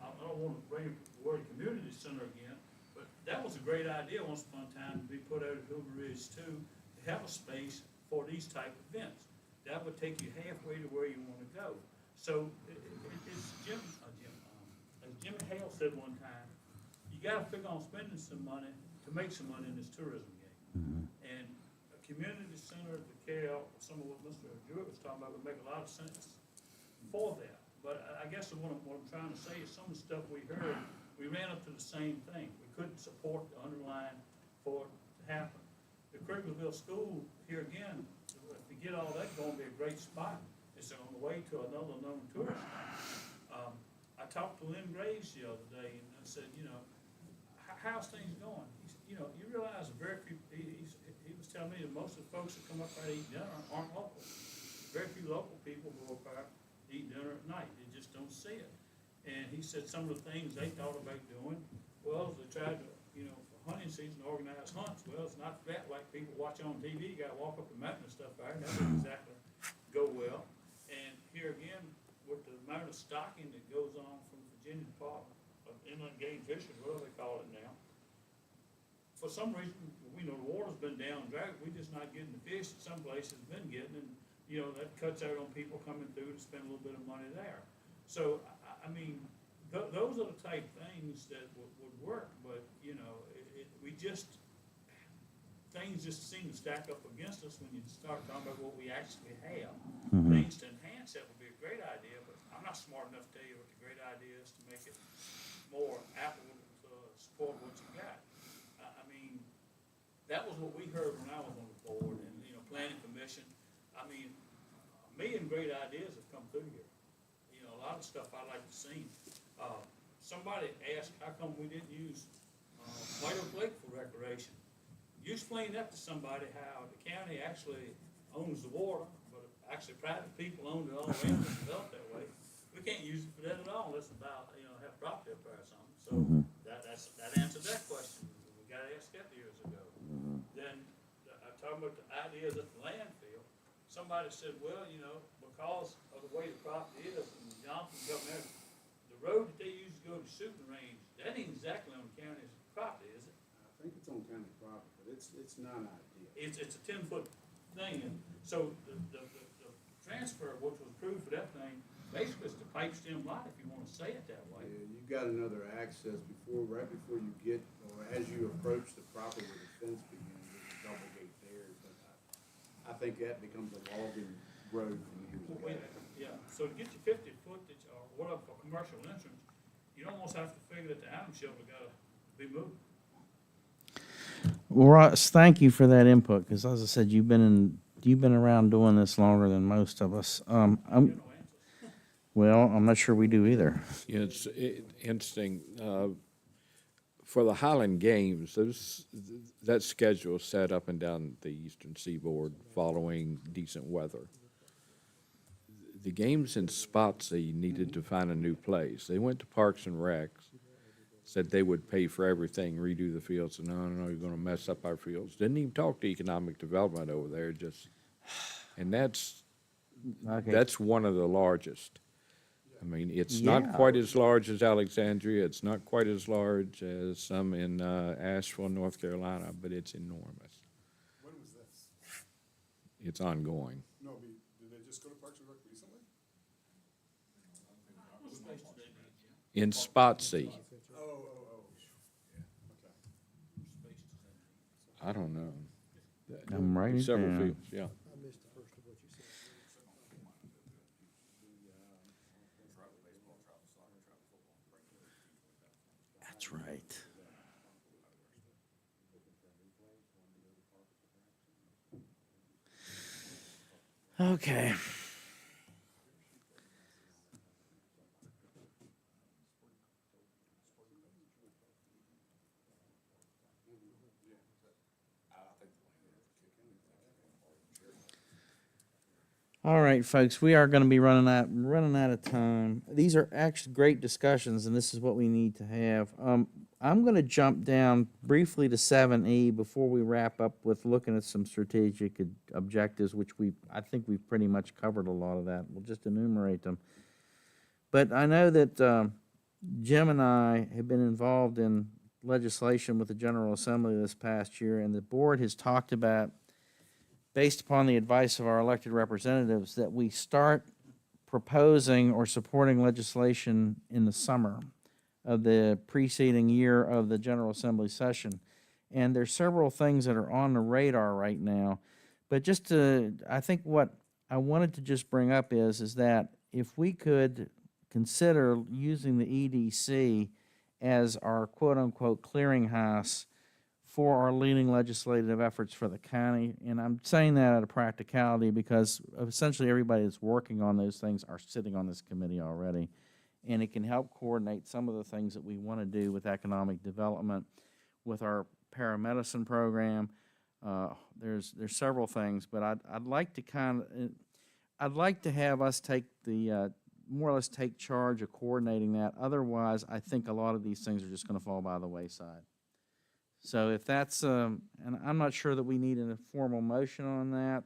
I don't wanna bring the word community center again, but that was a great idea once upon a time to be put out at Hoover Ridge too, to have a space for these type of events. That would take you halfway to where you wanna go. So, it's as Jimmy Hale said one time, you gotta figure on spending some money to make some money in this tourism game. And a community center to carry out some of what Mr. Jewett was talking about would make a lot of sense for that. But I guess what I'm trying to say is some of the stuff we heard, we ran up to the same thing. We couldn't support the underlying for it to happen. The Craigsville School, here again, if we get all that going, be a great spot. It's on the way to another known tourist. I talked to Lynn Graves the other day and I said, you know, how's things going? You know, you realize very few, he was telling me that most of the folks that come up there to eat dinner aren't local. Very few local people go up there to eat dinner at night. They just don't see it. And he said some of the things they thought about doing, well, they tried to, you know, for hunting season, organize hunts. Well, it's not that like people watch on TV. You gotta walk up the mountain and stuff there. That doesn't exactly go well. And here again, with the amount of stocking that goes on from Virginia Department of Inland Game Fishing, whatever they call it now, for some reason, we know the water's been down drought, we're just not getting the fish that some places have been getting, and, you know, that cuts out on people coming through to spend a little bit of money there. So, I mean, those are the type things that would work, but, you know, things just seem to stack up against us when you start talking about what we actually have. Things to enhance that would be a great idea, but I'm not smart enough to tell you what the great idea is to make it more applicable to support what you got. I mean, that was what we heard when I was on the board and, you know, planning commission. I mean, a million great ideas have come through here. You know, a lot of stuff I like to see. Somebody asked, how come we didn't use White Oak Lake for recreation? You explain that to somebody, how the county actually owns the water, but actually private people own it all around and developed that way. We can't use it for that at all unless about, you know, have property up there or something. So that answered that question. We got asked that years ago. Then I talking about the ideas at the landfill. Somebody said, well, you know, because of the way the property is, and Johnson's up there, the road that they use to go to the shooting range, that ain't exactly on the county's property, is it? I think it's on county property, but it's not ideal. It's a 10-foot thing, and so the transfer, which was approved for that thing, basically it's the pipe stem lot, if you wanna say it that way. Yeah, you've got another access right before you get, or as you approach the property where the fence begins, there's a double gate there, but I think that becomes a logging road from years ago. Yeah, so to get your 50 footage or whatever for commercial entrance, you'd almost have to figure that the item shelter gotta be moved. Well, Ross, thank you for that input, because as I said, you've been around doing this longer than most of us. You know, answers. Well, I'm not sure we do either. Yeah, it's interesting. For the Highland Games, that schedule is set up and down the eastern seaboard following decent weather. the games in Spotsy needed to find a new place. They went to Parks and Recs, said they would pay for everything, redo the fields, and no, you're gonna mess up our fields. Didn't even talk to economic development over there, just, and that's one of the largest. I mean, it's not Yeah. quite as large as Alexandria, it's not quite as large as some in Asheville, North Carolina, but it's enormous. When was this? It's ongoing. No, did they just go to Parks and Rec recently? In Spotsy, I don't know. I'm writing Several down. fields, yeah. That's right. Okay. All right, folks, we are going to be running out of time. These are actually great discussions, and this is what we need to have. I'm going to jump down briefly to 7E before we wrap up with looking at some strategic objectives, which I think we've pretty much covered a lot of that. We'll just enumerate them. But I know that Jim and I have been involved in legislation with the General Assembly this past year, and the board has talked about, based upon the advice of our elected representatives, that we start proposing or supporting legislation in the summer of the preceding year of the General Assembly session. And there's several things that are on the radar right now. But I think what I wanted to just bring up is that if we could consider using the EDC as our quote-unquote clearinghouse for our leading legislative efforts for the county. And I'm saying that out of practicality because essentially everybody that's working on those things are sitting on this committee already. And it can help coordinate some of the things that we want to do with economic development, with our paramedicine program. There's several things, but I'd like to have us take the more or less take charge of coordinating that. Otherwise, I think a lot of these things are just going to fall by the wayside. So if that's, and I'm not sure that we need a formal motion on that.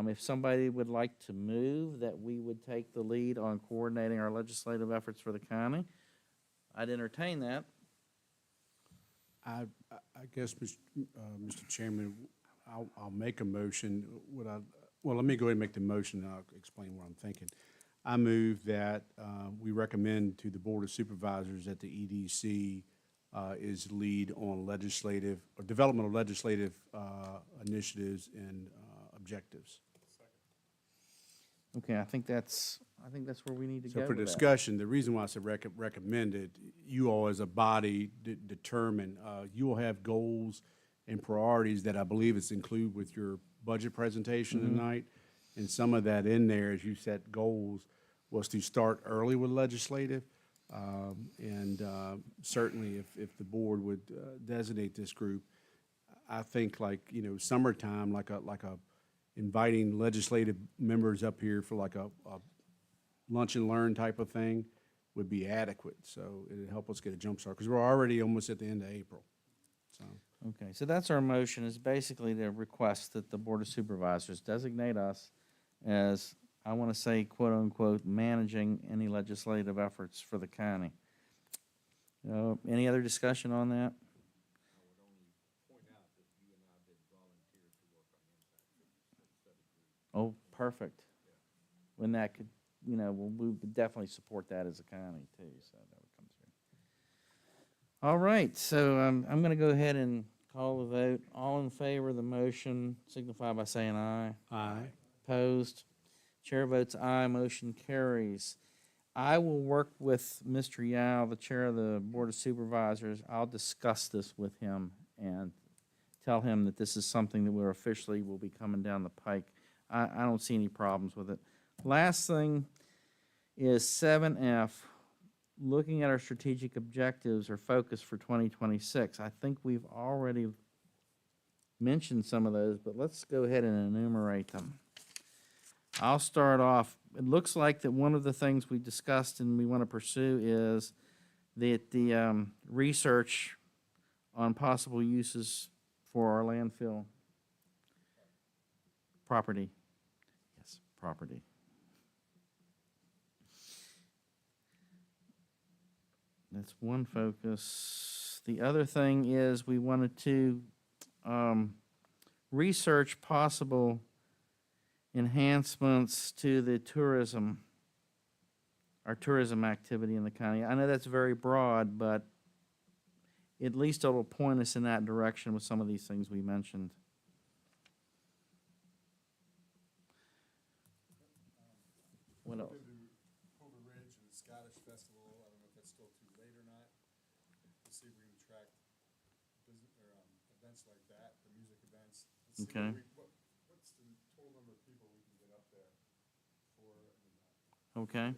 If somebody would like to move that we would take the lead on coordinating our legislative efforts for the county, I'd entertain that. I guess, Mr. Chairman, I'll make a motion. Well, let me go ahead and make the motion, and I'll explain what I'm thinking. I move that we recommend to the Board of Supervisors that the EDC is lead on legislative or development of legislative initiatives and objectives. Okay, I think that's where we need to go So for with that. discussion, the reason why I said recommended, you all as a body determine, you will have goals and priorities that I believe is included with your budget presentation tonight. And some of that in there, as you set goals, was to start early with legislative. Certainly if the board would designate this group, I think summertime, like a inviting legislative members up here for like a lunch and learn type of thing would be adequate. So it'd help us get a jump start because we're already almost at the end of April. So Okay, so that's our motion, is basically to request that the Board of Supervisors designate us as, I want to say, quote-unquote, managing any legislative efforts for the county. Any other discussion on that? Oh, perfect. When that could, we would definitely support that as a county too, so that would come through. All right, so I'm going to go ahead and call the vote. All in favor of the motion signify by saying aye. aye. Opposed? Chair votes aye, motion carries. I will work with Mr. Yao, the chair of the Board of Supervisors. I'll discuss this with him and tell him that this is something that will be coming down the pike. I don't see any problems with it. Last thing is 7F, looking at our strategic objectives or focus for 2026. I think we've already mentioned some of those, but let's go ahead and enumerate them. I'll start off it looks like that one of the things we discussed and we want to pursue is that the research on possible uses for our landfill property. Yes, property. That's one focus. The other thing is we wanted to research possible enhancements to the tourism, our tourism activity in the county. I know that's very broad, but at least it'll point us in that direction with some of these things we mentioned. What else? Did the Hoover Ridge and the Scottish Festival, I don't know if that's still too late or not, to see if we can attract business, or, events like that, the music events. Let's see Okay. what's the total number of people we can get up there for, and, Okay.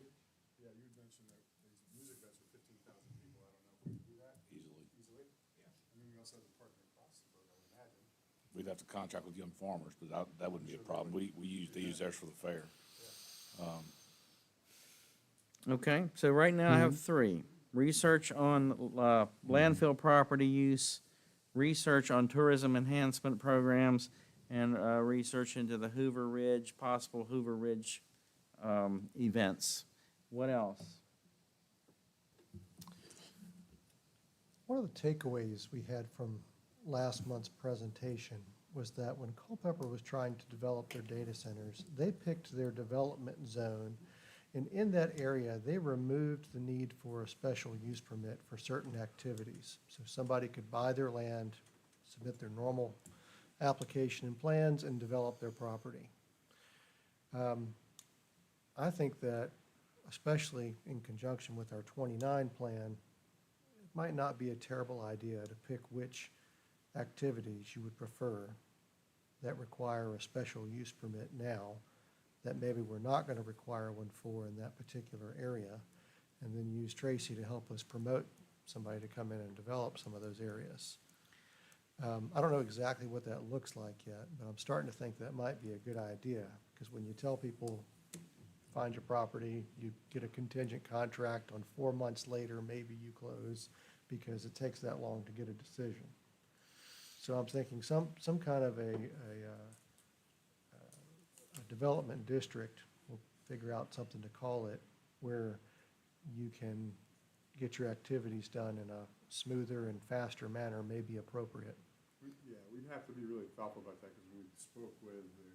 yeah, you had mentioned that these music events with 15,000 people, I don't know if we can do that? Easily. Easily? Yeah. And then we also have the park across the road, I would imagine. We'd have to contract with Young Farmers, but that wouldn't be a problem. They use theirs for the fair. Okay, so right now I have three. Research on landfill property use, research on tourism enhancement programs, and research into the Hoover Ridge, possible Hoover Ridge events. What else? One of the takeaways we had from last month's presentation was that when Culpeper was trying to develop their data centers, they picked their development zone, and in that area, they removed the need for a special use permit for certain activities. So somebody could buy their land, submit their normal application and plans, and develop their property. I think that, especially in conjunction with our 29 plan, it might not be a terrible idea to pick which activities you would prefer that require a special use permit now, that maybe we're not going to require one for in that particular area, and then use Tracy to help us promote somebody to come in and develop some of those areas. I don't know exactly what that looks like yet, but I'm starting to think that might be a good idea, because when you tell people, find your property, you get a contingent contract, on 4 months later, maybe you close, because it takes that long to get a decision. So I'm thinking some kind of a development district, we'll figure out something to call it, where you can get your activities done in a smoother and faster manner may be appropriate. Yeah, we'd have to be really thoughtful about that, because when we spoke with the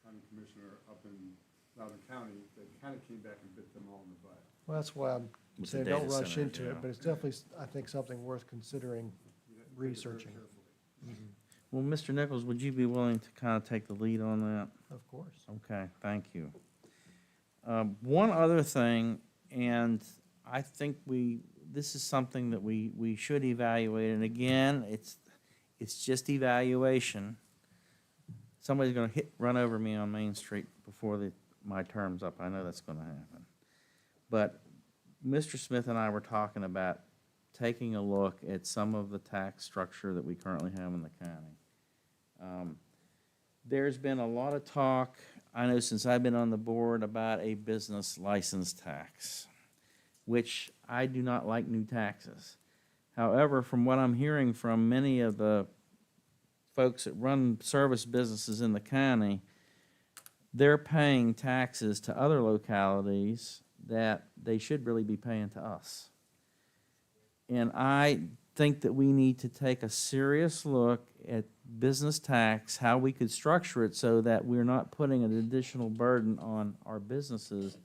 county commissioner up in Loudoun County, they kind of came back and bit them all in the butt. Well, that's why I'm With the saying don't data rush centers, into yeah. it, but it's definitely, I think, something worth considering We have to take it very researching. carefully. Well, Mr. Nichols, would you be willing to kind of take the lead on that? Of course. Okay, thank you. One other thing, and I think this is something that we should evaluate, and again, it's just evaluation. Somebody's gonna run over me on Main Street before my term's up, I know that's gonna happen. But Mr. Smith and I were talking about taking a look at some of the tax structure that we currently have in the county. There's been a lot of talk, I know since I've been on the board, about a business license tax, which I do not like new taxes. However, from what I'm hearing from many of the folks that run service businesses in the county, they're paying taxes to other localities that they should really be paying to us. And I think that we need to take a serious look at business tax, how we could structure it so that we're not putting an additional burden on our businesses,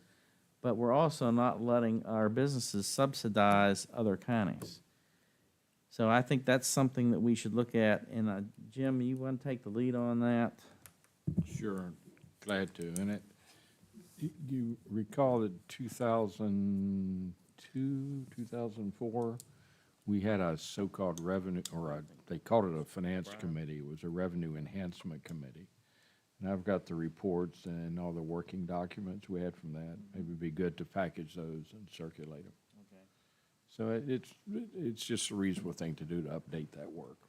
but we're also not letting our businesses subsidize other counties. So I think that's something that we should look at. And Jim, you want to take the lead on that? Sure, glad to. And you recall that 2002, 2004, we had a so-called revenue, they called it a finance committee. It was a revenue enhancement committee. And I've got the reports and all the working documents we had from that. Maybe it'd be good to package those and circulate them. Okay. So it's just a reasonable thing to do to update that work.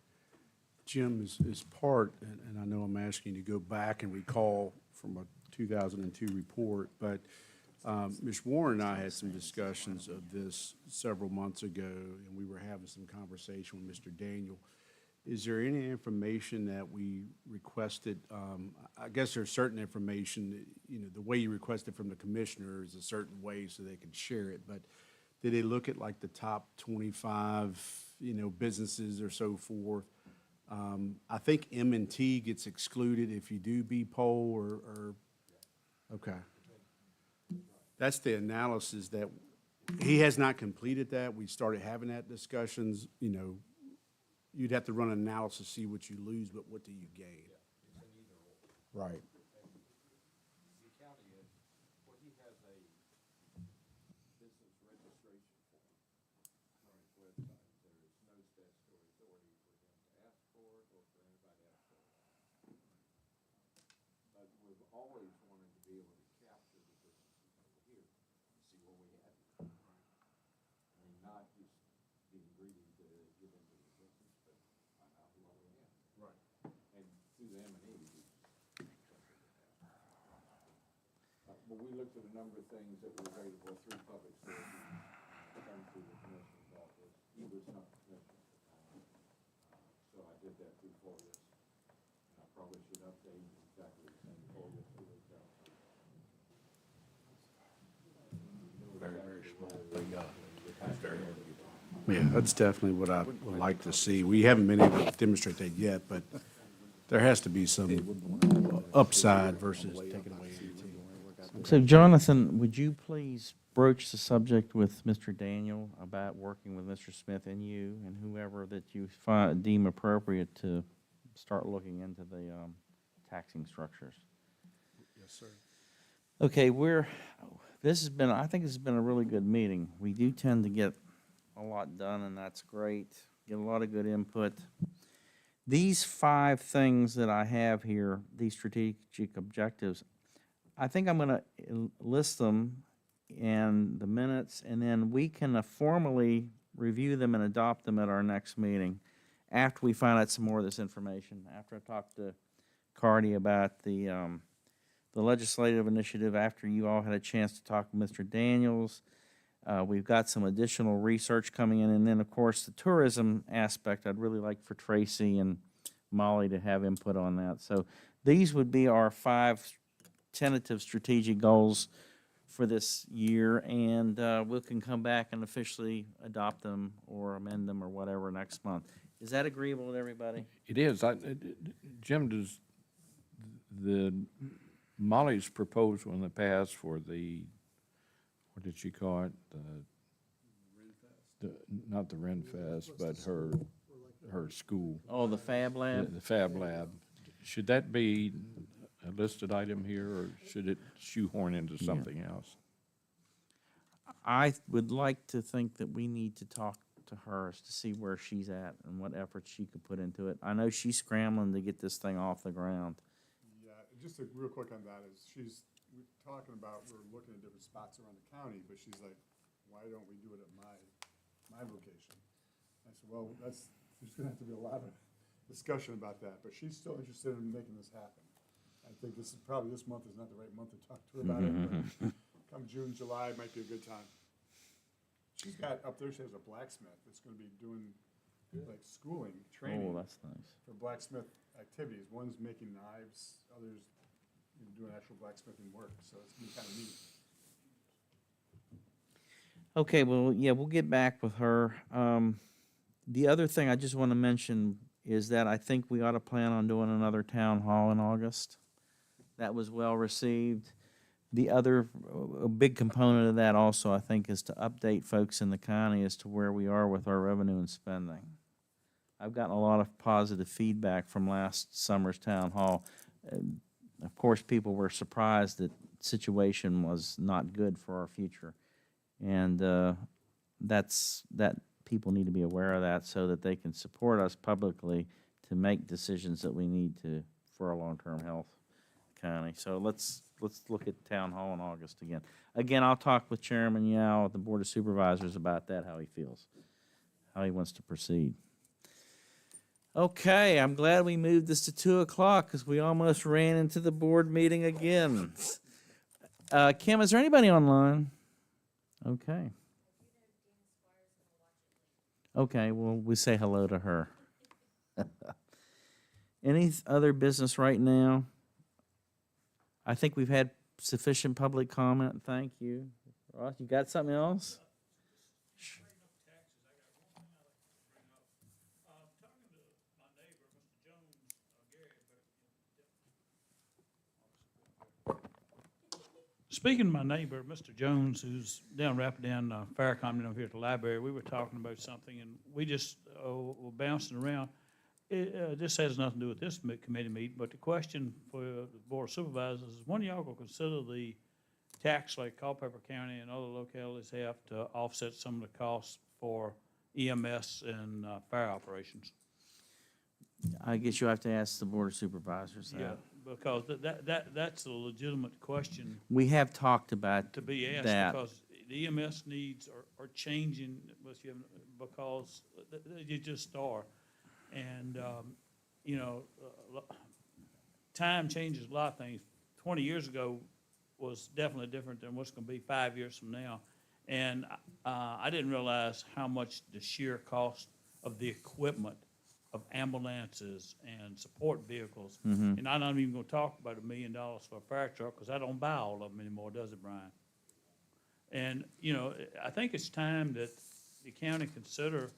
Jim, is part, and I know I'm asking you to go back and recall from a 2002 report, but Ms. Warren and I had some discussions of this several months ago, and we were having some conversation with Mr. Daniel. Is there any information that we requested? I guess there's certain information, that, you know, the way you request it from the commissioner is a certain way so they can share it, but did they look at like the top 25, you know, businesses or so forth? I think M&T gets excluded if you do B-poll or, okay. That's the analysis that, he has not completed that. We started having that discussions, you know, you'd have to run an analysis, see what you lose, but what do you gain? Right. The county is, well, he has a business registration form on his website. There is no statutory authority for him to ask for it or for anybody to ask for it. But we've always wanted to be able to capture the businesses over here and see what we have. I mean, not just being greedy to get into the business, but find out what we have. Right. And through the M&E, but we looked at a number of things that were available through public sources, come through the commissioner's office. He was not the commissioner at the time. So I did that through FOIA. And I probably should update exactly the same FOIA through the council. Very, very small. Very hard to get. Yeah, that's definitely what I would like to see. We haven't been able to demonstrate that yet, but there has to be some upside versus taking away anything. So Jonathan, would you please broach the subject with Mr. Daniel about working with Mr. Smith and you and whoever that you deem appropriate to start looking into the taxing structures? Yes, sir. Okay, I think this has been a really good meeting. We do tend to get a lot done, and that's great. Get a lot of good input. These 5 things that I have here, these strategic objectives, I think I'm going to list them in the minutes, and then we can formally review them and adopt them at our next meeting after we find out some more of this information, after I talk to Cardi about the legislative initiative, after you all had a chance to talk with Mr. Daniels. We've got some additional research coming in, and then, of course, the tourism aspect, I'd really like for Tracy and Molly to have input on that. So these would be our 5 tentative strategic goals for this year, and we can come back and officially adopt them or amend them or whatever next month. Is that agreeable with everybody? It is. Jim, does Molly's proposal in the past for the, what did she call it? Not the Ren Fest, but her school. Oh, the Fab Lab? The Fab Lab. Should that be a listed item here, or should it shoehorn into something else? I would like to think that we need to talk to her to see where she's at and what efforts she could put into it. I know she's scrambling to get this thing off the ground. Yeah, just real quick on that is, we're talking about, we're looking at different spots around the county, but she's like, why don't we do it at my location? I said, well, there's gonna have to be a lot of discussion about that, but she's still interested in making this happen. I think this month is not the right month to talk to her about it, but come June, July might be a good time. She's got, up there, she has a blacksmith that's gonna be doing, like, schooling, training Oh, that's nice. for blacksmith activities. One's making knives, others doing actual blacksmithing work, so it's gonna be kind of neat. Okay, well, yeah, we'll get back with her. The other thing I just want to mention is that I think we ought to plan on doing another town hall in August. That was well received. The other, a big component of that also, I think, is to update folks in the county as to where we are with our revenue and spending. I've gotten a lot of positive feedback from last summer's town hall. Of course, people were surprised that the situation was not good for our future. And that people need to be aware of that so that they can support us publicly to make decisions that we need to for our long-term health county. So let's look at town hall in August again. Again, I'll talk with Chairman Yao at the Board of Supervisors about that, how he feels, how he wants to proceed. Okay, I'm glad we moved this to 2 o'clock because we almost ran into the board meeting again. Kim, is there anybody online? Okay. Okay, well, we say hello to her. Any other business right now? I think we've had sufficient public comment. Thank you. Ross, you got something else? Speaking of my neighbor, Mr. Jones, who's down Rapidan Fire Company over here at the library, we were talking about something, and we just were bouncing around. This has nothing to do with this committee meeting, but the question for the Board of Supervisors is, when y'all gonna consider the tax like Culpeper County and other localities have to offset some of the costs for EMS and fire operations? I guess you have to ask the Board of Supervisors Yeah, that. because that's a legitimate question We have talked about to be asked, that. because the EMS needs are changing, because they just are. And, you know, time changes a lot of things. 20 years ago was definitely different than what's gonna be 5 years from now. And I didn't realize how much the sheer cost of the equipment of ambulances and support vehicles. And I'm not even gonna talk about $1 million for a fire truck, because I don't buy all of them anymore, does it, Brian? And, you know, I think it's time that the county consider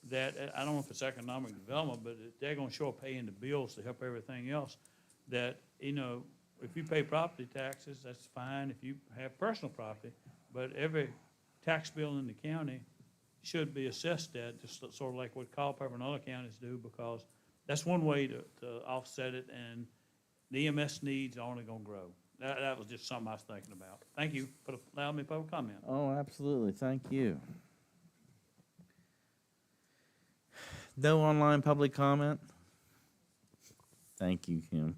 that, I don't know if it's economic development, but if they're gonna show up paying the bills to help everything else, that, you know, if you pay property taxes, that's fine if you have personal property, but every tax bill in the county should be assessed at, just sort of like what Culpeper and other counties do, because that's one way to offset it, and the EMS needs are only gonna grow. That was just something I was thinking about. Thank you for allowing me to public comment. Oh, absolutely. Thank you. No online public comment? Thank you, Kim.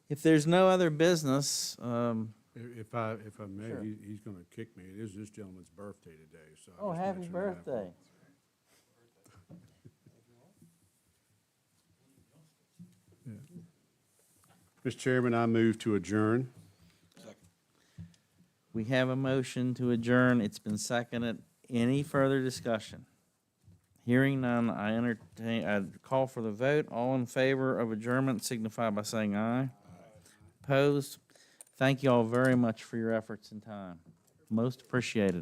If there's no other business, If I may, Sure. he's gonna kick me. It is this gentleman's birthday today, so. I oh, just happy mentioned that. birthday. Mr. Chairman, I move to adjourn. We have a motion to adjourn. It's been seconded. Any further discussion? Hearing none, I call for the vote. All in favor of adjournment signify by saying aye. Opposed? Thank you all very much for your efforts and time. Most appreciated.